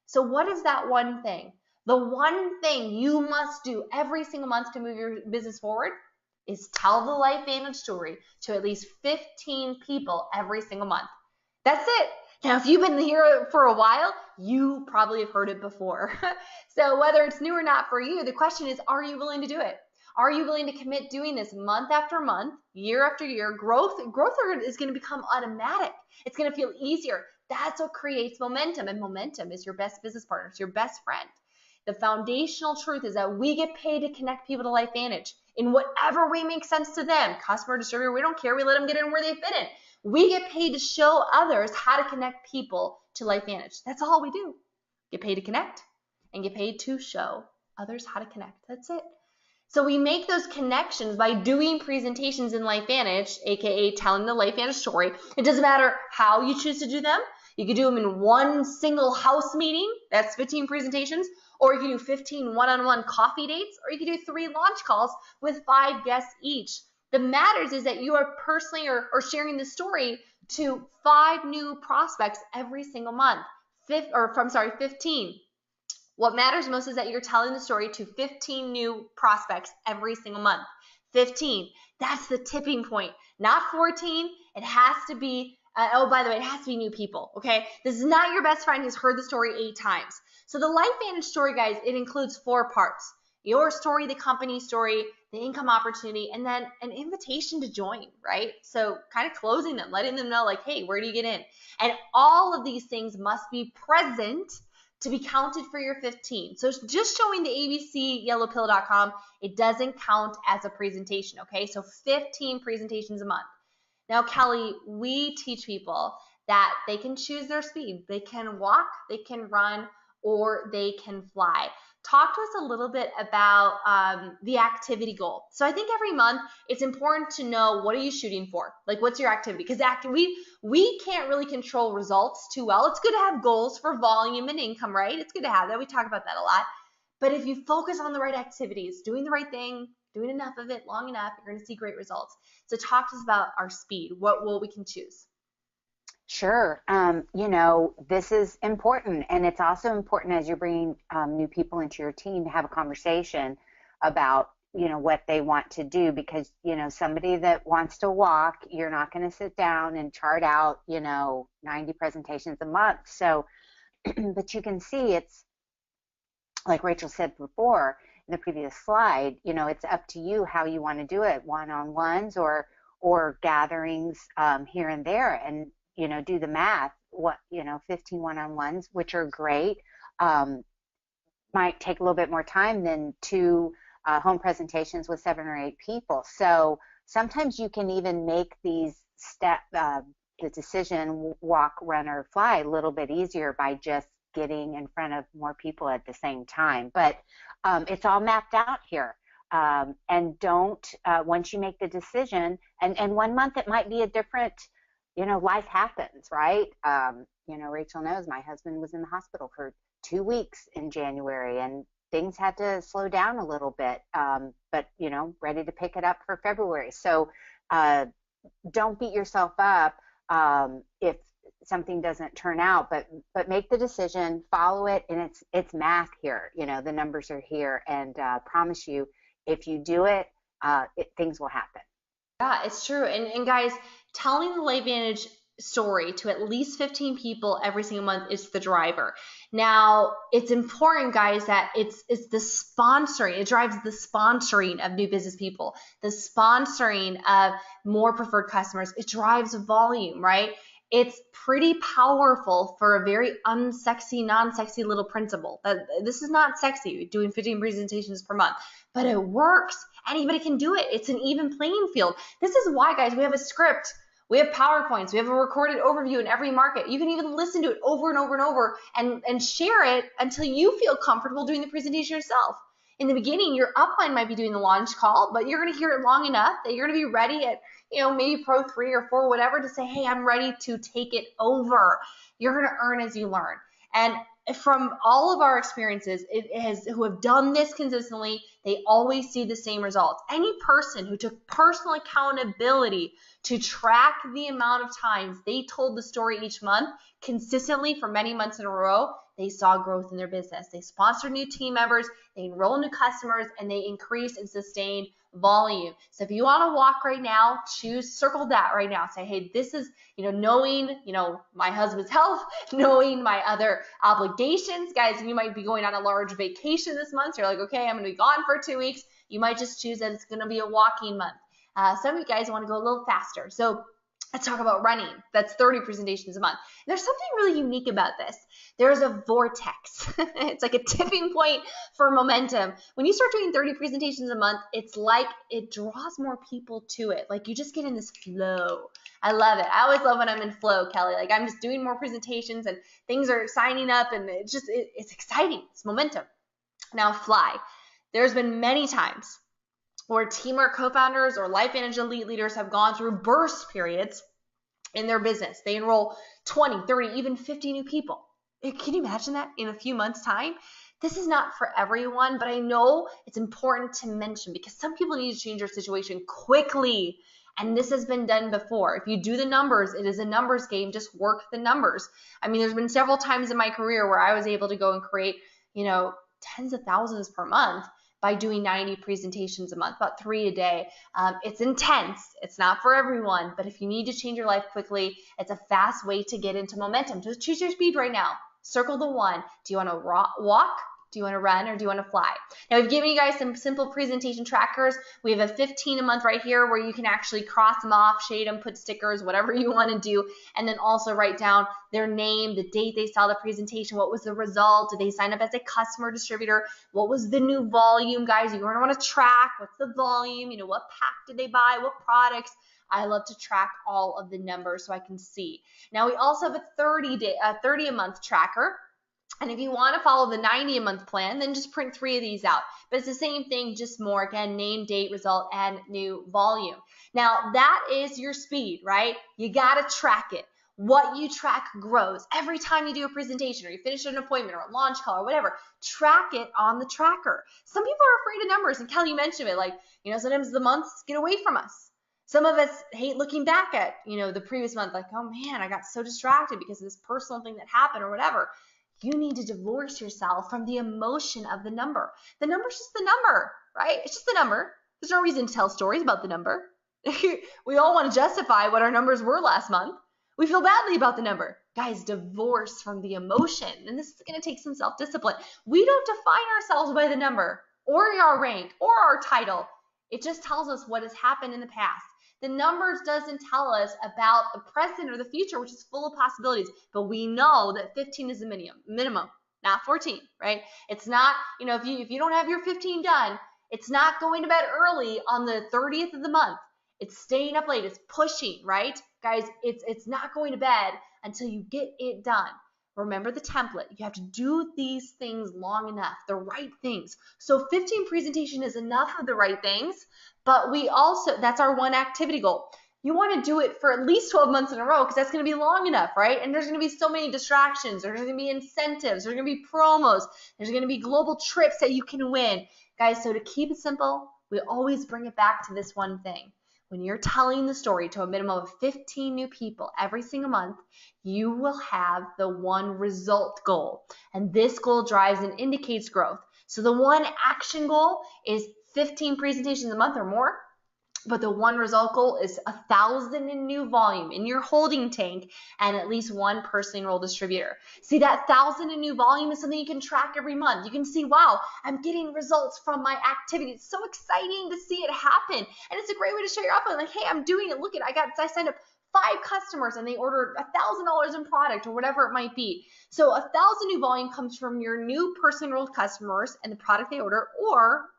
So what is that one thing? The one thing you must do every single month to move your business forward is tell the LifeVantage story to at least 15 people every single month. That's it. Now, if you've been here for a while, you probably have heard it before. So whether it's new or not for you, the question is, are you willing to do it? Are you willing to commit doing this month after month, year after year? Growth is going to become automatic. It's going to feel easier. That's what creates momentum, and momentum is your best business partner. It's your best friend. The foundational truth is that we get paid to connect people to LifeVantage. in whatever way makes sense to them. Customer, distributor, we don't care. We let them get in where they fit in. We get paid to show others how to connect people to LifeVantage. That's all we do. Get paid to connect and get paid to show others how to connect. That's it. So we make those connections by doing presentations in LifeVantage, aka telling the LifeVantage story. It doesn't matter how you choose to do them. You could do them in one single house meeting, that's 15 presentations, or you can do 15 one-on-one coffee dates, or you can do 3 launch calls with 5 guests each. The matters is that you are personally or sharing the story to 5 new prospects every single month. 15. What matters most is that you're telling the story to 15 new prospects every single month. 15. That's the tipping point. Not 14. It has to be, oh, by the way, it has to be new people, okay? This is not your best friend who's heard the story 8 times. So the LifeVantage story, guys, it includes 4 parts. Your story, the company story, the income opportunity, and then an invitation to join, right? So kind of closing them, letting them know like, hey, where do you get in? And all of these things must be present to be counted for your 15. So just showing the abcyellowpill.com, it doesn't count as a presentation, okay? So 15 presentations a month. Now, Kelly, we teach people that they can choose their speed. They can walk, they can run, or they can fly. Talk to us a little bit about the activity goal. So I think every month it's important to know, what are you shooting for? Like, what's your activity? Because we can't really control results too well. It's good to have goals for volume and income, right? It's good to have that. We talk about that a lot. But if you focus on the right activities, doing the right thing, doing enough of it long enough, you're going to see great results. So talk to us about our speed, what we can choose. Sure. This is important, and it's also important as you're bringing new people into your team to have a conversation about, what they want to do, because, somebody that wants to walk, you're not going to sit down and chart out, 90 presentations a month. So, but you can see it's like Rachel said before in the previous slide, it's up to you how you want to do it, one-on-ones or gatherings here and there, and do the math. 15 one-on-ones, which are great, might take a little bit more time than 2 home presentations with 7 or 8 people. So sometimes you can even make these the decision, walk, run, or fly, a little bit easier by just getting in front of more people at the same time. But it's all mapped out here. And don't, once you make the decision, and 1 month it might be a different, life happens, right? Rachel knows my husband was in the hospital for 2 weeks in January, and things had to slow down a little bit, but, ready to pick it up for February. So don't beat yourself up if something doesn't turn out, but make the decision, follow it, and it's math here. The numbers are here, and promise you, if you do it, things will happen. Yeah, it's true. And guys, telling the LifeVantage story to at least 15 people every single month is the driver. Now, it's important, guys, that it's the sponsoring. It drives the sponsoring of new business people, the sponsoring of more preferred customers. It drives volume, right? It's pretty powerful for a very unsexy, non-sexy little principle. This is not sexy, doing 15 presentations per month, but it works. Anybody can do it. It's an even playing field. This is why, guys, we have a script. We have PowerPoints. We have a recorded overview in every market. You can even listen to it over and over and over and share it until you feel comfortable doing the presentation yourself. In the beginning, your upline might be doing the launch call, but you're going to hear it long enough that you're going to be ready at, maybe Pro 3 or 4, whatever, to say, hey, I'm ready to take it over. You're going to earn as you learn. And from all of our experiences, who have done this consistently, they always see the same results. Any person who took personal accountability to track the amount of times they told the story each month consistently for many months in a row, they saw growth in their business. They sponsored new team members, they enrolled new customers, and they increased and sustained volume. So if you want to walk right now, circle that right now. Say, hey, this is, knowing, my husband's health, knowing my other obligations. Guys, you might be going on a large vacation this month. So you're like, okay, I'm going to be gone for 2 weeks. You might just choose that it's going to be a walking month. Some of you guys want to go a little faster. So Let's talk about running. That's 30 presentations a month. And there's something really unique about this. There's a vortex. It's like a tipping point for momentum. When you start doing 30 presentations a month, it's like it draws more people to it. Like you just get in this flow. I love it. I always love when I'm in flow, Kelly. Like I'm just doing more presentations and things are signing up and it's exciting. It's momentum. Now fly. There's been many times where teamwork co-founders or life management elite leaders have gone through burst periods in their business. They enroll 20, 30, even 50 new people. Can you imagine that in a few months' time? This is not for everyone, but I know it's important to mention because some people need to change their situation quickly. And this has been done before. If you do the numbers, it is a numbers game. Just work the numbers. I mean, there's been several times in my career where I was able to go and create, tens of thousands per month by doing 90 presentations a month, about 3 a day. It's intense. It's not for everyone, but if you need to change your life quickly, it's a fast way to get into momentum. Just choose your speed right now. Circle the one. Do you want to walk? Do you want to run or do you want to fly? Now, we've given you guys some simple presentation trackers. We have a 15 a month right here where you can actually cross them off, shade them, put stickers, whatever you want to do, and then also write down their name, the date they saw the presentation, what was the result, did they sign up as a customer distributor, what was the new volume, guys? You're going to want to track what's the volume, what pack did they buy, what products. I love to track all of the numbers so I can see. Now, we also have a 30 a month tracker. And if you want to follow the 90 a month plan, then just print 3 of these out. But it's the same thing, just more, again, name, date, result, and new volume. Now, that is your speed, right? You got to track it. What you track grows. Every time you do a presentation or you finish an appointment or a launch call or whatever, track it on the tracker. Some people are afraid of numbers, and Kelly mentioned it, sometimes the months get away from us. Some of us hate looking back at, the previous month, like, oh man, I got so distracted because of this personal thing that happened or whatever. You need to divorce yourself from the emotion of the number. The number's just the number, right? It's just the number. There's no reason to tell stories about the number. We all want to justify what our numbers were last month. We feel badly about the number. Guys, divorce from the emotion. And this is going to take some self-discipline. We don't define ourselves by the number or our rank or our title. It just tells us what has happened in the past. The numbers doesn't tell us about the present or the future, which is full of possibilities. But we know that 15 is the minimum, not 14, right? It's not, if you don't have your 15 done, it's not going to bed early on the 30th of the month. It's staying up late. It's pushing, right? Guys, it's not going to bed until you get it done. Remember the template. You have to do these things long enough, the right things. So 15 presentation is enough of the right things, but that's our one activity goal. You want to do it for at least 12 months in a row because that's going to be long enough, right? And there's going to be so many distractions. There's going to be incentives. There's going to be promos. There's going to be global trips that you can win. Guys, so to keep it simple, we always bring it back to this one thing. When you're telling the story to a minimum of 15 new people every single month, you will have the one result goal. And this goal drives and indicates growth. So the one action goal is 15 presentations a month or more. But the one result goal is 1,000 in new volume in your holding tank and at least one personally enrolled distributor. See, that 1,000 in new volume is something you can track every month. You can see, wow, I'm getting results from my activity. It's so exciting to see it happen. And it's a great way to show your output. Like, hey, I'm doing it. Look at I signed up 5 customers and they ordered $1,000 in product or whatever it might be. So 1,000 new volume comes from your new personally enrolled customers and the product they order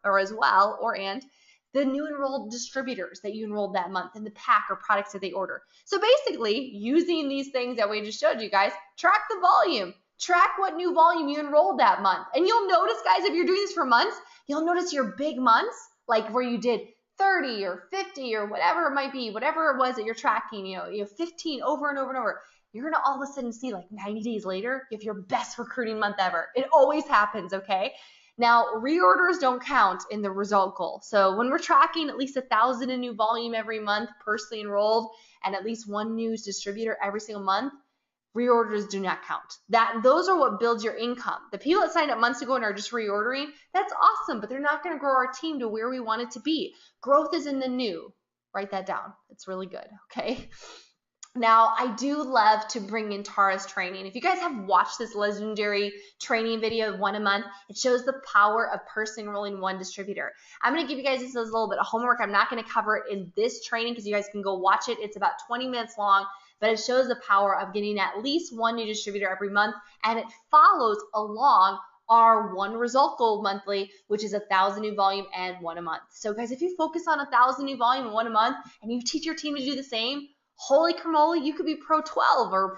and the new enrolled distributors that you enrolled that month and the pack or products that they order. So basically, using these things that we just showed you guys, track the volume. Track what new volume you enrolled that month. And you'll notice, guys, if you're doing this for months, you'll notice your big months, like where you did 30 or 50 or whatever it might be, whatever it was that you're tracking, 15 over and over and over. You're going to all of a sudden see like 90 days later, you have your best recruiting month ever. It always happens, okay? Now, reorders don't count in the result goal. So when we're tracking at least 1,000 in new volume every month, personally enrolled, and at least one new distributor every single month, reorders do not count. Those are what builds your income. The people that signed up months ago and are just reordering, that's awesome, but they're not going to grow our team to where we want it to be. Growth is in the new. Write that down. It's really good, okay? Now, I do love to bring in Tara's training. If you guys have watched this legendary training video of 1 a month, it shows the power of personally enrolling one distributor. I'm going to give you guys this as a little bit of homework. I'm not going to cover it in this training because you guys can go watch it. It's about 20 minutes long, but it shows the power of getting at least one new distributor every month, and it follows along our one result goal monthly, which is 1,000 new volume and 1 a month. So guys, if you focus on 1,000 new volume and 1 a month, and you teach your team to do the same, holy cramoly, you could be pro 12 or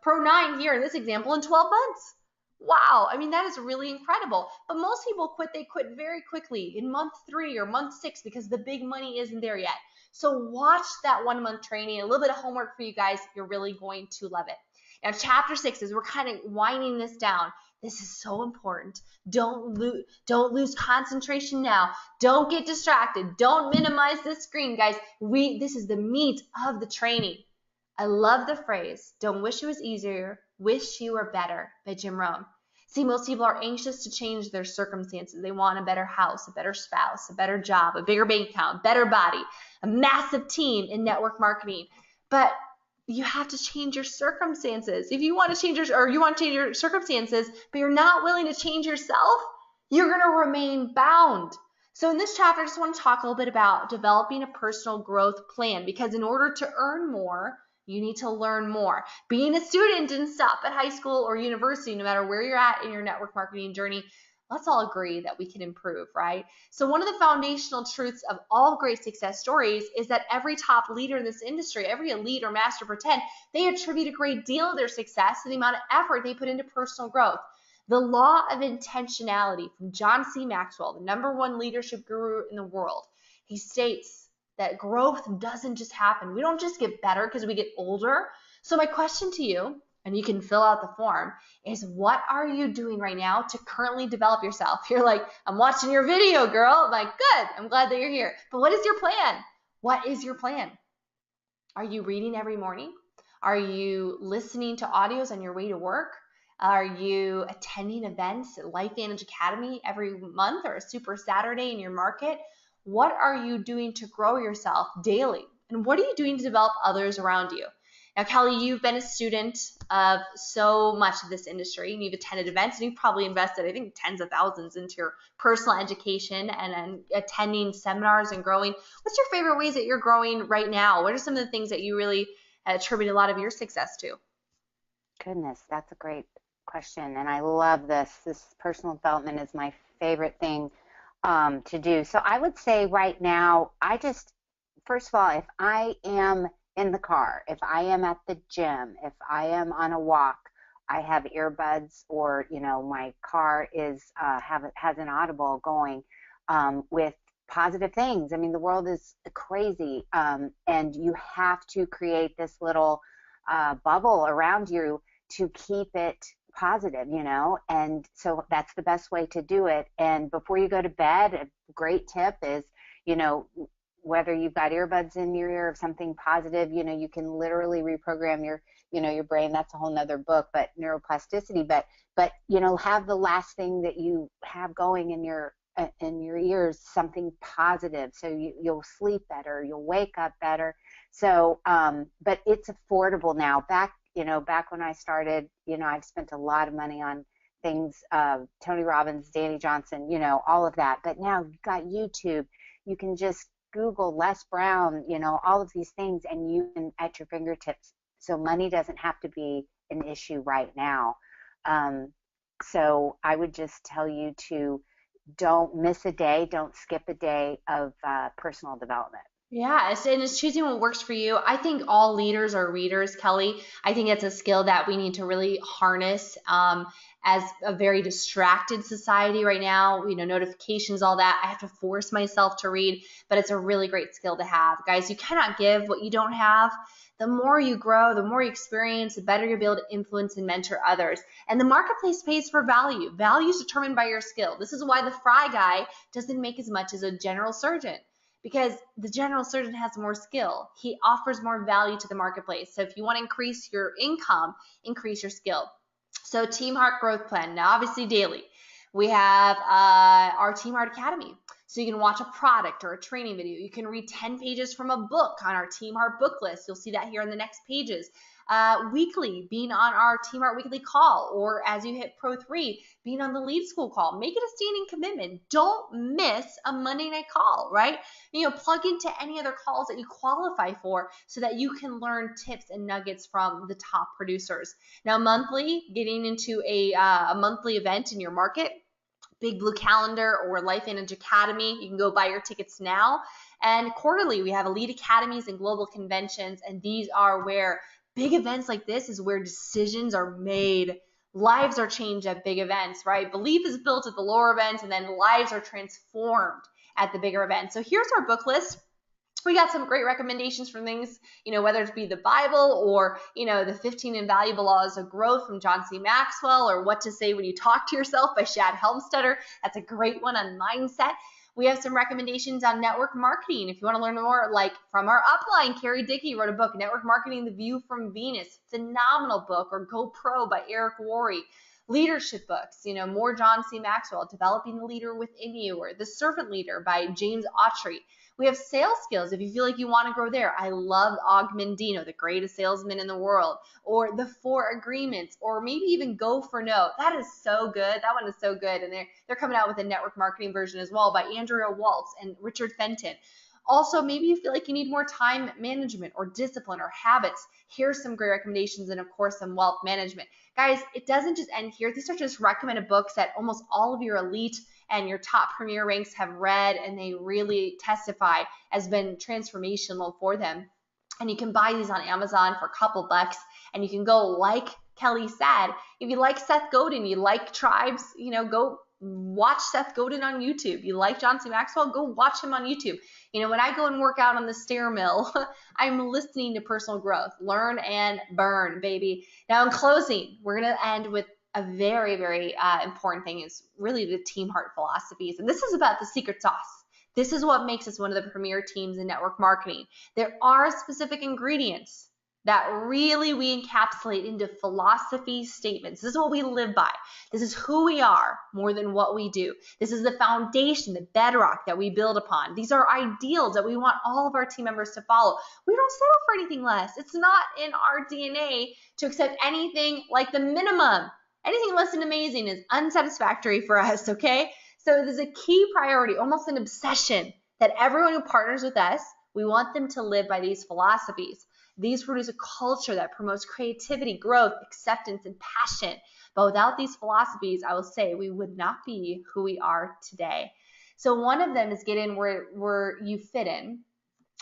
pro 9 here in this example in 12 months. Wow, I mean, that is really incredible. But most people quit, they quit very quickly in month 3 or month 6 because the big money isn't there yet. So watch that 1 month training, a little bit of homework for you guys. You're really going to love it. Now, chapter 6 is we're kind of winding this down. This is so important. Don't lose concentration now. Don't get distracted. Don't minimize the screen, guys. This is the meat of the training. I love the phrase, don't wish it was easier, wish you were better, by Jim Rohn. See, most people are anxious to change their circumstances. They want a better house, a better spouse, a better job, a bigger bank account, better body, a massive team in network marketing. But you have to change your circumstances. If you want to change your circumstances, but you're not willing to change yourself, you're going to remain bound. So in this chapter, I just want to talk a little bit about developing a personal growth plan, because in order to earn more, you need to learn more. Being a student didn't stop at high school or university. No matter where you're at in your network marketing journey, let's all agree that we can improve, right? So one of the foundational truths of all great success stories is that every top leader in this industry, every elite or master for 10, they attribute a great deal of their success to the amount of effort they put into personal growth. The law of intentionality from John C. Maxwell, the #1 leadership guru in the world. He states that growth doesn't just happen. We don't just get better because we get older. So my question to you, and you can fill out the form, is what are you doing right now to currently develop yourself? You're like, I'm watching your video, girl. I'm like, good. I'm glad that you're here. But what is your plan? What is your plan? Are you reading every morning? Are you listening to audios on your way to work? Are you attending events at LifeVantage Academy every month or a Super Saturday in your market? What are you doing to grow yourself daily? And what are you doing to develop others around you? Now, Kelly, you've been a student of so much of this industry, and you've attended events, and you've probably invested, I think, tens of thousands into your personal education and attending seminars and growing. What's your favorite ways that you're growing right now? What are some of the things that you really attribute a lot of your success to? Goodness, that's a great question, and I love this. This personal development is my favorite thing to do. So I would say right now, first of all, if I am in the car, if I am at the gym, if I am on a walk, I have earbuds, or my car has an Audible going with positive things. I mean, the world is crazy, and you have to create this little bubble around you to keep it positive, and so that's the best way to do it. And before you go to bed, a great tip is, whether you've got earbuds in your ear of something positive, you can literally reprogram your brain. That's a whole nother book, but neuroplasticity, but have the last thing that you have going in your ears something positive, so you'll sleep better, you'll wake up better. So but it's affordable now. Back when I started, I've spent a lot of money on things, Tony Robbins, Danny Johnson, all of that. But now you've got YouTube. You can just Google Les Brown, all of these things, and you can at your fingertips. So money doesn't have to be an issue right now. So I would just tell you to don't miss a day, don't skip a day of personal development. Yeah, and it's choosing what works for you. I think all leaders are readers, Kelly. I think it's a skill that we need to really harness as a very distracted society right now. Notifications, all that. I have to force myself to read, but it's a really great skill to have. Guys, you cannot give what you don't have. The more you grow, the more you experience, the better you'll be able to influence and mentor others. And the marketplace pays for value. Value is determined by your skill. This is why the fry guy doesn't make as much as a general surgeon, because the general surgeon has more skill. He offers more value to the marketplace. So if you want to increase your income, increase your skill. So Team Heart Growth Plan. Now, obviously daily. We have our Team Heart Academy. So you can watch a product or a training video. You can read 10 pages from a book on our Team Heart book list. You'll see that here in the next pages. Weekly, being on our Team Heart weekly call, or as you hit Pro 3, being on the Lead School call. Make it a standing commitment. Don't miss a Monday night call, right? Plug into any other calls that you qualify for so that you can learn tips and nuggets from the top producers. Now, monthly, getting into a monthly event in your market, Big Blue Calendar or LifeVantage Academy. You can go buy your tickets now. And quarterly, we have Elite Academies and global conventions, and these are where big events like this is where decisions are made. Lives are changed at big events, right? Belief is built at the lower events, and then lives are transformed at the bigger events. So here's our book list. We got some great recommendations for things, whether it be the Bible or, the 15 Invaluable Laws of Growth from John C. Maxwell, or What to Say When You Talk to Yourself by Shad Helmstetter. That's a great one on mindset. We have some recommendations on network marketing. If you want to learn more, like from our upline, Carrie Dickey wrote a book, Network Marketing, The View from Venus, phenomenal book, or Go Pro by Eric Worre. Leadership books, more John C. Maxwell, Developing the Leader Within You, or The Servant Leader by James Autry. We have sales skills. If you feel like you want to grow there, I love Og Mandino, the greatest salesman in the world, or The 4 Agreements, or maybe even Go for No. That is so good. That one is so good. And they're coming out with a network marketing version as well by Andrea Waltz and Richard Fenton. Also, maybe you feel like you need more time management or discipline or habits. Here's some great recommendations, and of course, some wealth management. Guys, it doesn't just end here. These are just recommended books that almost all of your elite and your top premier ranks have read, and they really testify as been transformational for them. And you can buy these on Amazon for a couple bucks, and you can go, like Kelly said, if you like Seth Godin, you like tribes, go watch Seth Godin on YouTube. You like John C. Maxwell, go watch him on YouTube. When I go and work out on the stair mill, I'm listening to personal growth. Learn and burn, baby. Now, in closing, we're going to end with a very, very important thing, is really the Team Heart philosophies. And this is about the secret sauce. This is what makes us one of the premier teams in network marketing. There are specific ingredients that really we encapsulate into philosophy statements. This is what we live by. This is who we are more than what we do. This is the foundation, the bedrock that we build upon. These are ideals that we want all of our team members to follow. We don't settle for anything less. It's not in our DNA to accept anything like the minimum. Anything less than amazing is unsatisfactory for us, okay? So there's a key priority, almost an obsession, that everyone who partners with us, we want them to live by these philosophies. These produce a culture that promotes creativity, growth, acceptance, and passion. But without these philosophies, I will say we would not be who we are today. So one of them is get in where you fit in.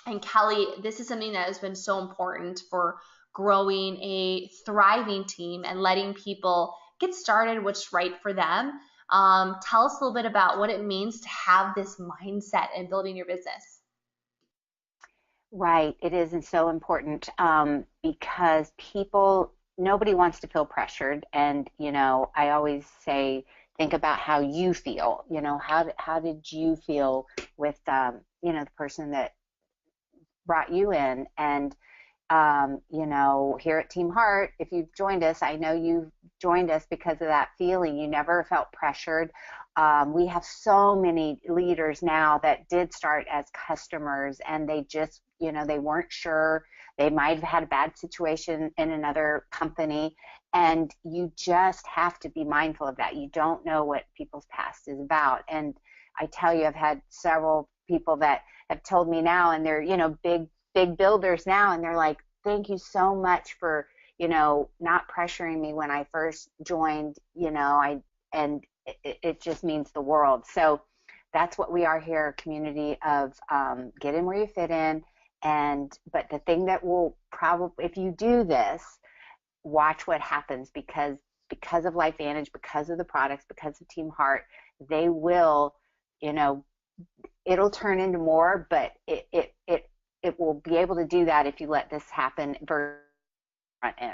And Kelly, this is something that has been so important for growing a thriving team and letting people get started what's right for them. Tell us a little bit about what it means to have this mindset in building your business. Right. It is, and so important because nobody wants to feel pressured. And, I always say, think about how you feel. How did you feel with, the person that brought you in? And, here at Team Heart, if you've joined us, I know you've joined us because of that feeling. You never felt pressured. We have so many leaders now that did start as customers, and they just, they weren't sure. They might have had a bad situation in another company, and you just have to be mindful of that. You don't know what people's past is about. And I tell you, I've had several people that have told me now, and they're, big builders now, and they're like, thank you so much for, not pressuring me when I first joined, and it just means the world. So that's what we are here, a community of get in where you fit in. But the thing that will probably, if you do this, watch what happens, because of LifeVantage, because of the products, because of Team Heart, they will, it'll turn into more, but it will be able to do that if you let this happen front end.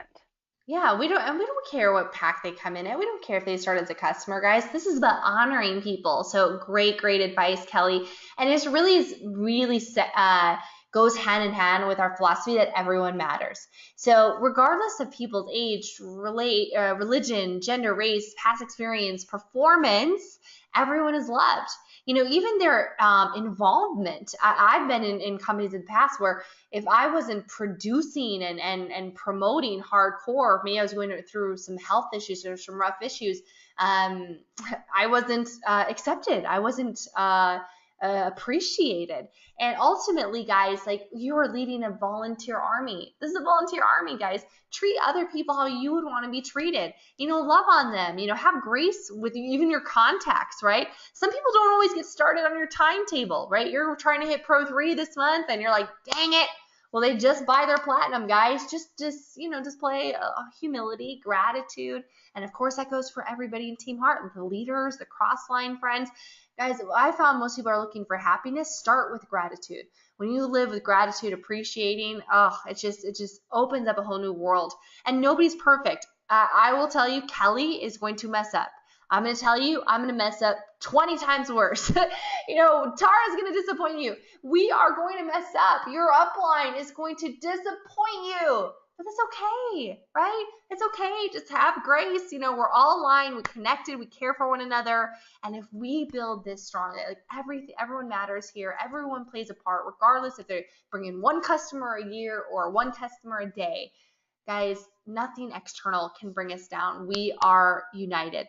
Yeah, we don't care what pack they come in at. We don't care if they start as a customer, guys. This is about honoring people. So great advice, Kelly. And it really goes hand in hand with our philosophy that everyone matters. So regardless of people's age, religion, gender, race, past experience, performance, everyone is loved. even their involvement. I've been in companies in the past where if I wasn't producing and promoting hardcore, maybe I was going through some health issues or some rough issues, I wasn't accepted. I wasn't appreciated. And ultimately, guys, like, you are leading a volunteer army. This is a volunteer army, guys. Treat other people how you would want to be treated. Love on them. Have grace with even your contacts, right? Some people don't always get started on your timetable, right? You're trying to hit Pro 3 this month and you're like, dang it. Well, they just buy their platinum, guys. Just display humility, gratitude. And of course, that goes for everybody in Team Heart, the leaders, the crossline friends. Guys, I found most people are looking for happiness. Start with gratitude. When you live with gratitude, appreciating, it just opens up a whole new world. And nobody's perfect. I will tell you, Kelly is going to mess up. I'm going to tell you, I'm going to mess up 20 times worse. Tara's going to disappoint you. We are going to mess up. Your upline is going to disappoint you. But that's okay, right? It's okay. Just have grace. We're all aligned. We're connected. We care for one another. And if we build this strongly, like everyone matters here. Everyone plays a part, regardless if they bring in one customer a year or one customer a day. Guys, nothing external can bring us down. We are united.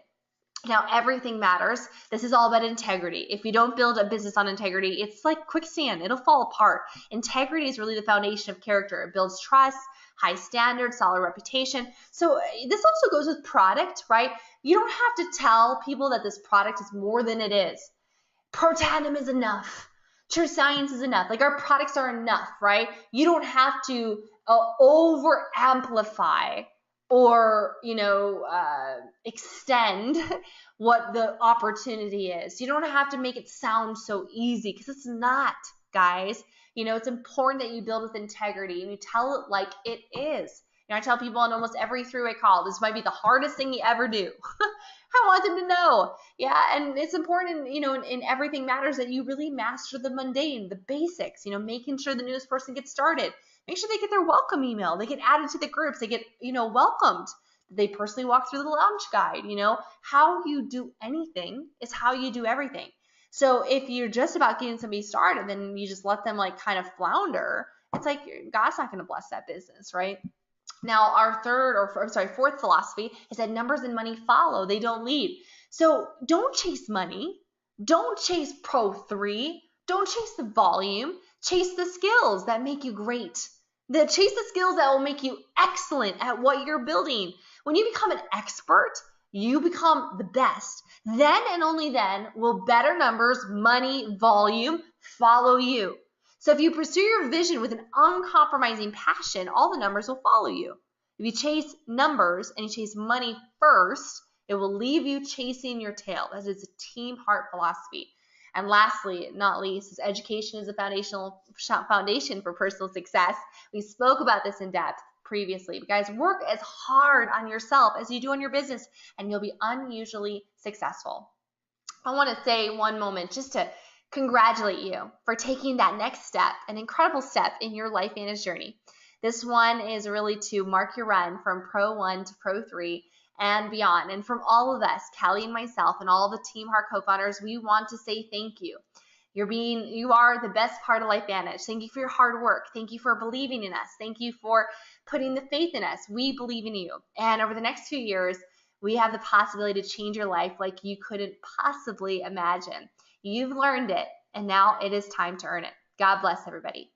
Now, everything matters. This is all about integrity. If you don't build a business on integrity, it's like quicksand. It'll fall apart. Integrity is really the foundation of character. It builds trust, high standards, solid reputation. So this also goes with product, right? You don't have to tell people that this product is more than it is. Protandim is enough. True Science is enough. Like, our products are enough, right? You don't have to over amplify or extend what the opportunity is. You don't have to make it sound so easy, because it's not, guys. It's important that you build with integrity and you tell it like it is. I tell people on almost every three-way call, this might be the hardest thing you ever do. I want them to know. Yeah, and it's important, in Everything Matters, that you really master the mundane, the basics, making sure the newest person gets started. Make sure they get their welcome email. They get added to the groups. They get, welcomed. They personally walk through the launch guide. How you do anything is how you do everything. So if you're just about getting somebody started, then you just let them kind of flounder. It's like, God's not going to bless that business, right? Now, our fourth philosophy is that numbers and money follow. They don't lead. So don't chase money. Don't chase Pro 3. Don't chase the volume. Chase the skills that make you great. Chase the skills that will make you excellent at what you're building. When you become an expert, you become the best. Then and only then will better numbers, money, volume follow you. So if you pursue your vision with an uncompromising passion, all the numbers will follow you. If you chase numbers and you chase money first, it will leave you chasing your tail. That is a Team Heart philosophy. And lastly, not least, is education is a foundation for personal success. We spoke about this in depth previously. But guys, work as hard on yourself as you do on your business, and you'll be unusually successful. I want to say one moment just to congratulate you for taking that next step, an incredible step in your LifeVantage journey. This one is really to mark your run from Pro 1 to Pro 3 and beyond. And from all of us, Kelly and myself and all the Team Heart co-founders, we want to say thank you. You are the best part of LifeVantage. Thank you for your hard work. Thank you for believing in us. Thank you for putting the faith in us. We believe in you. And over the next few years, we have the possibility to change your life like you couldn't possibly imagine. You've learned it, and now it is time to earn it. God bless everybody.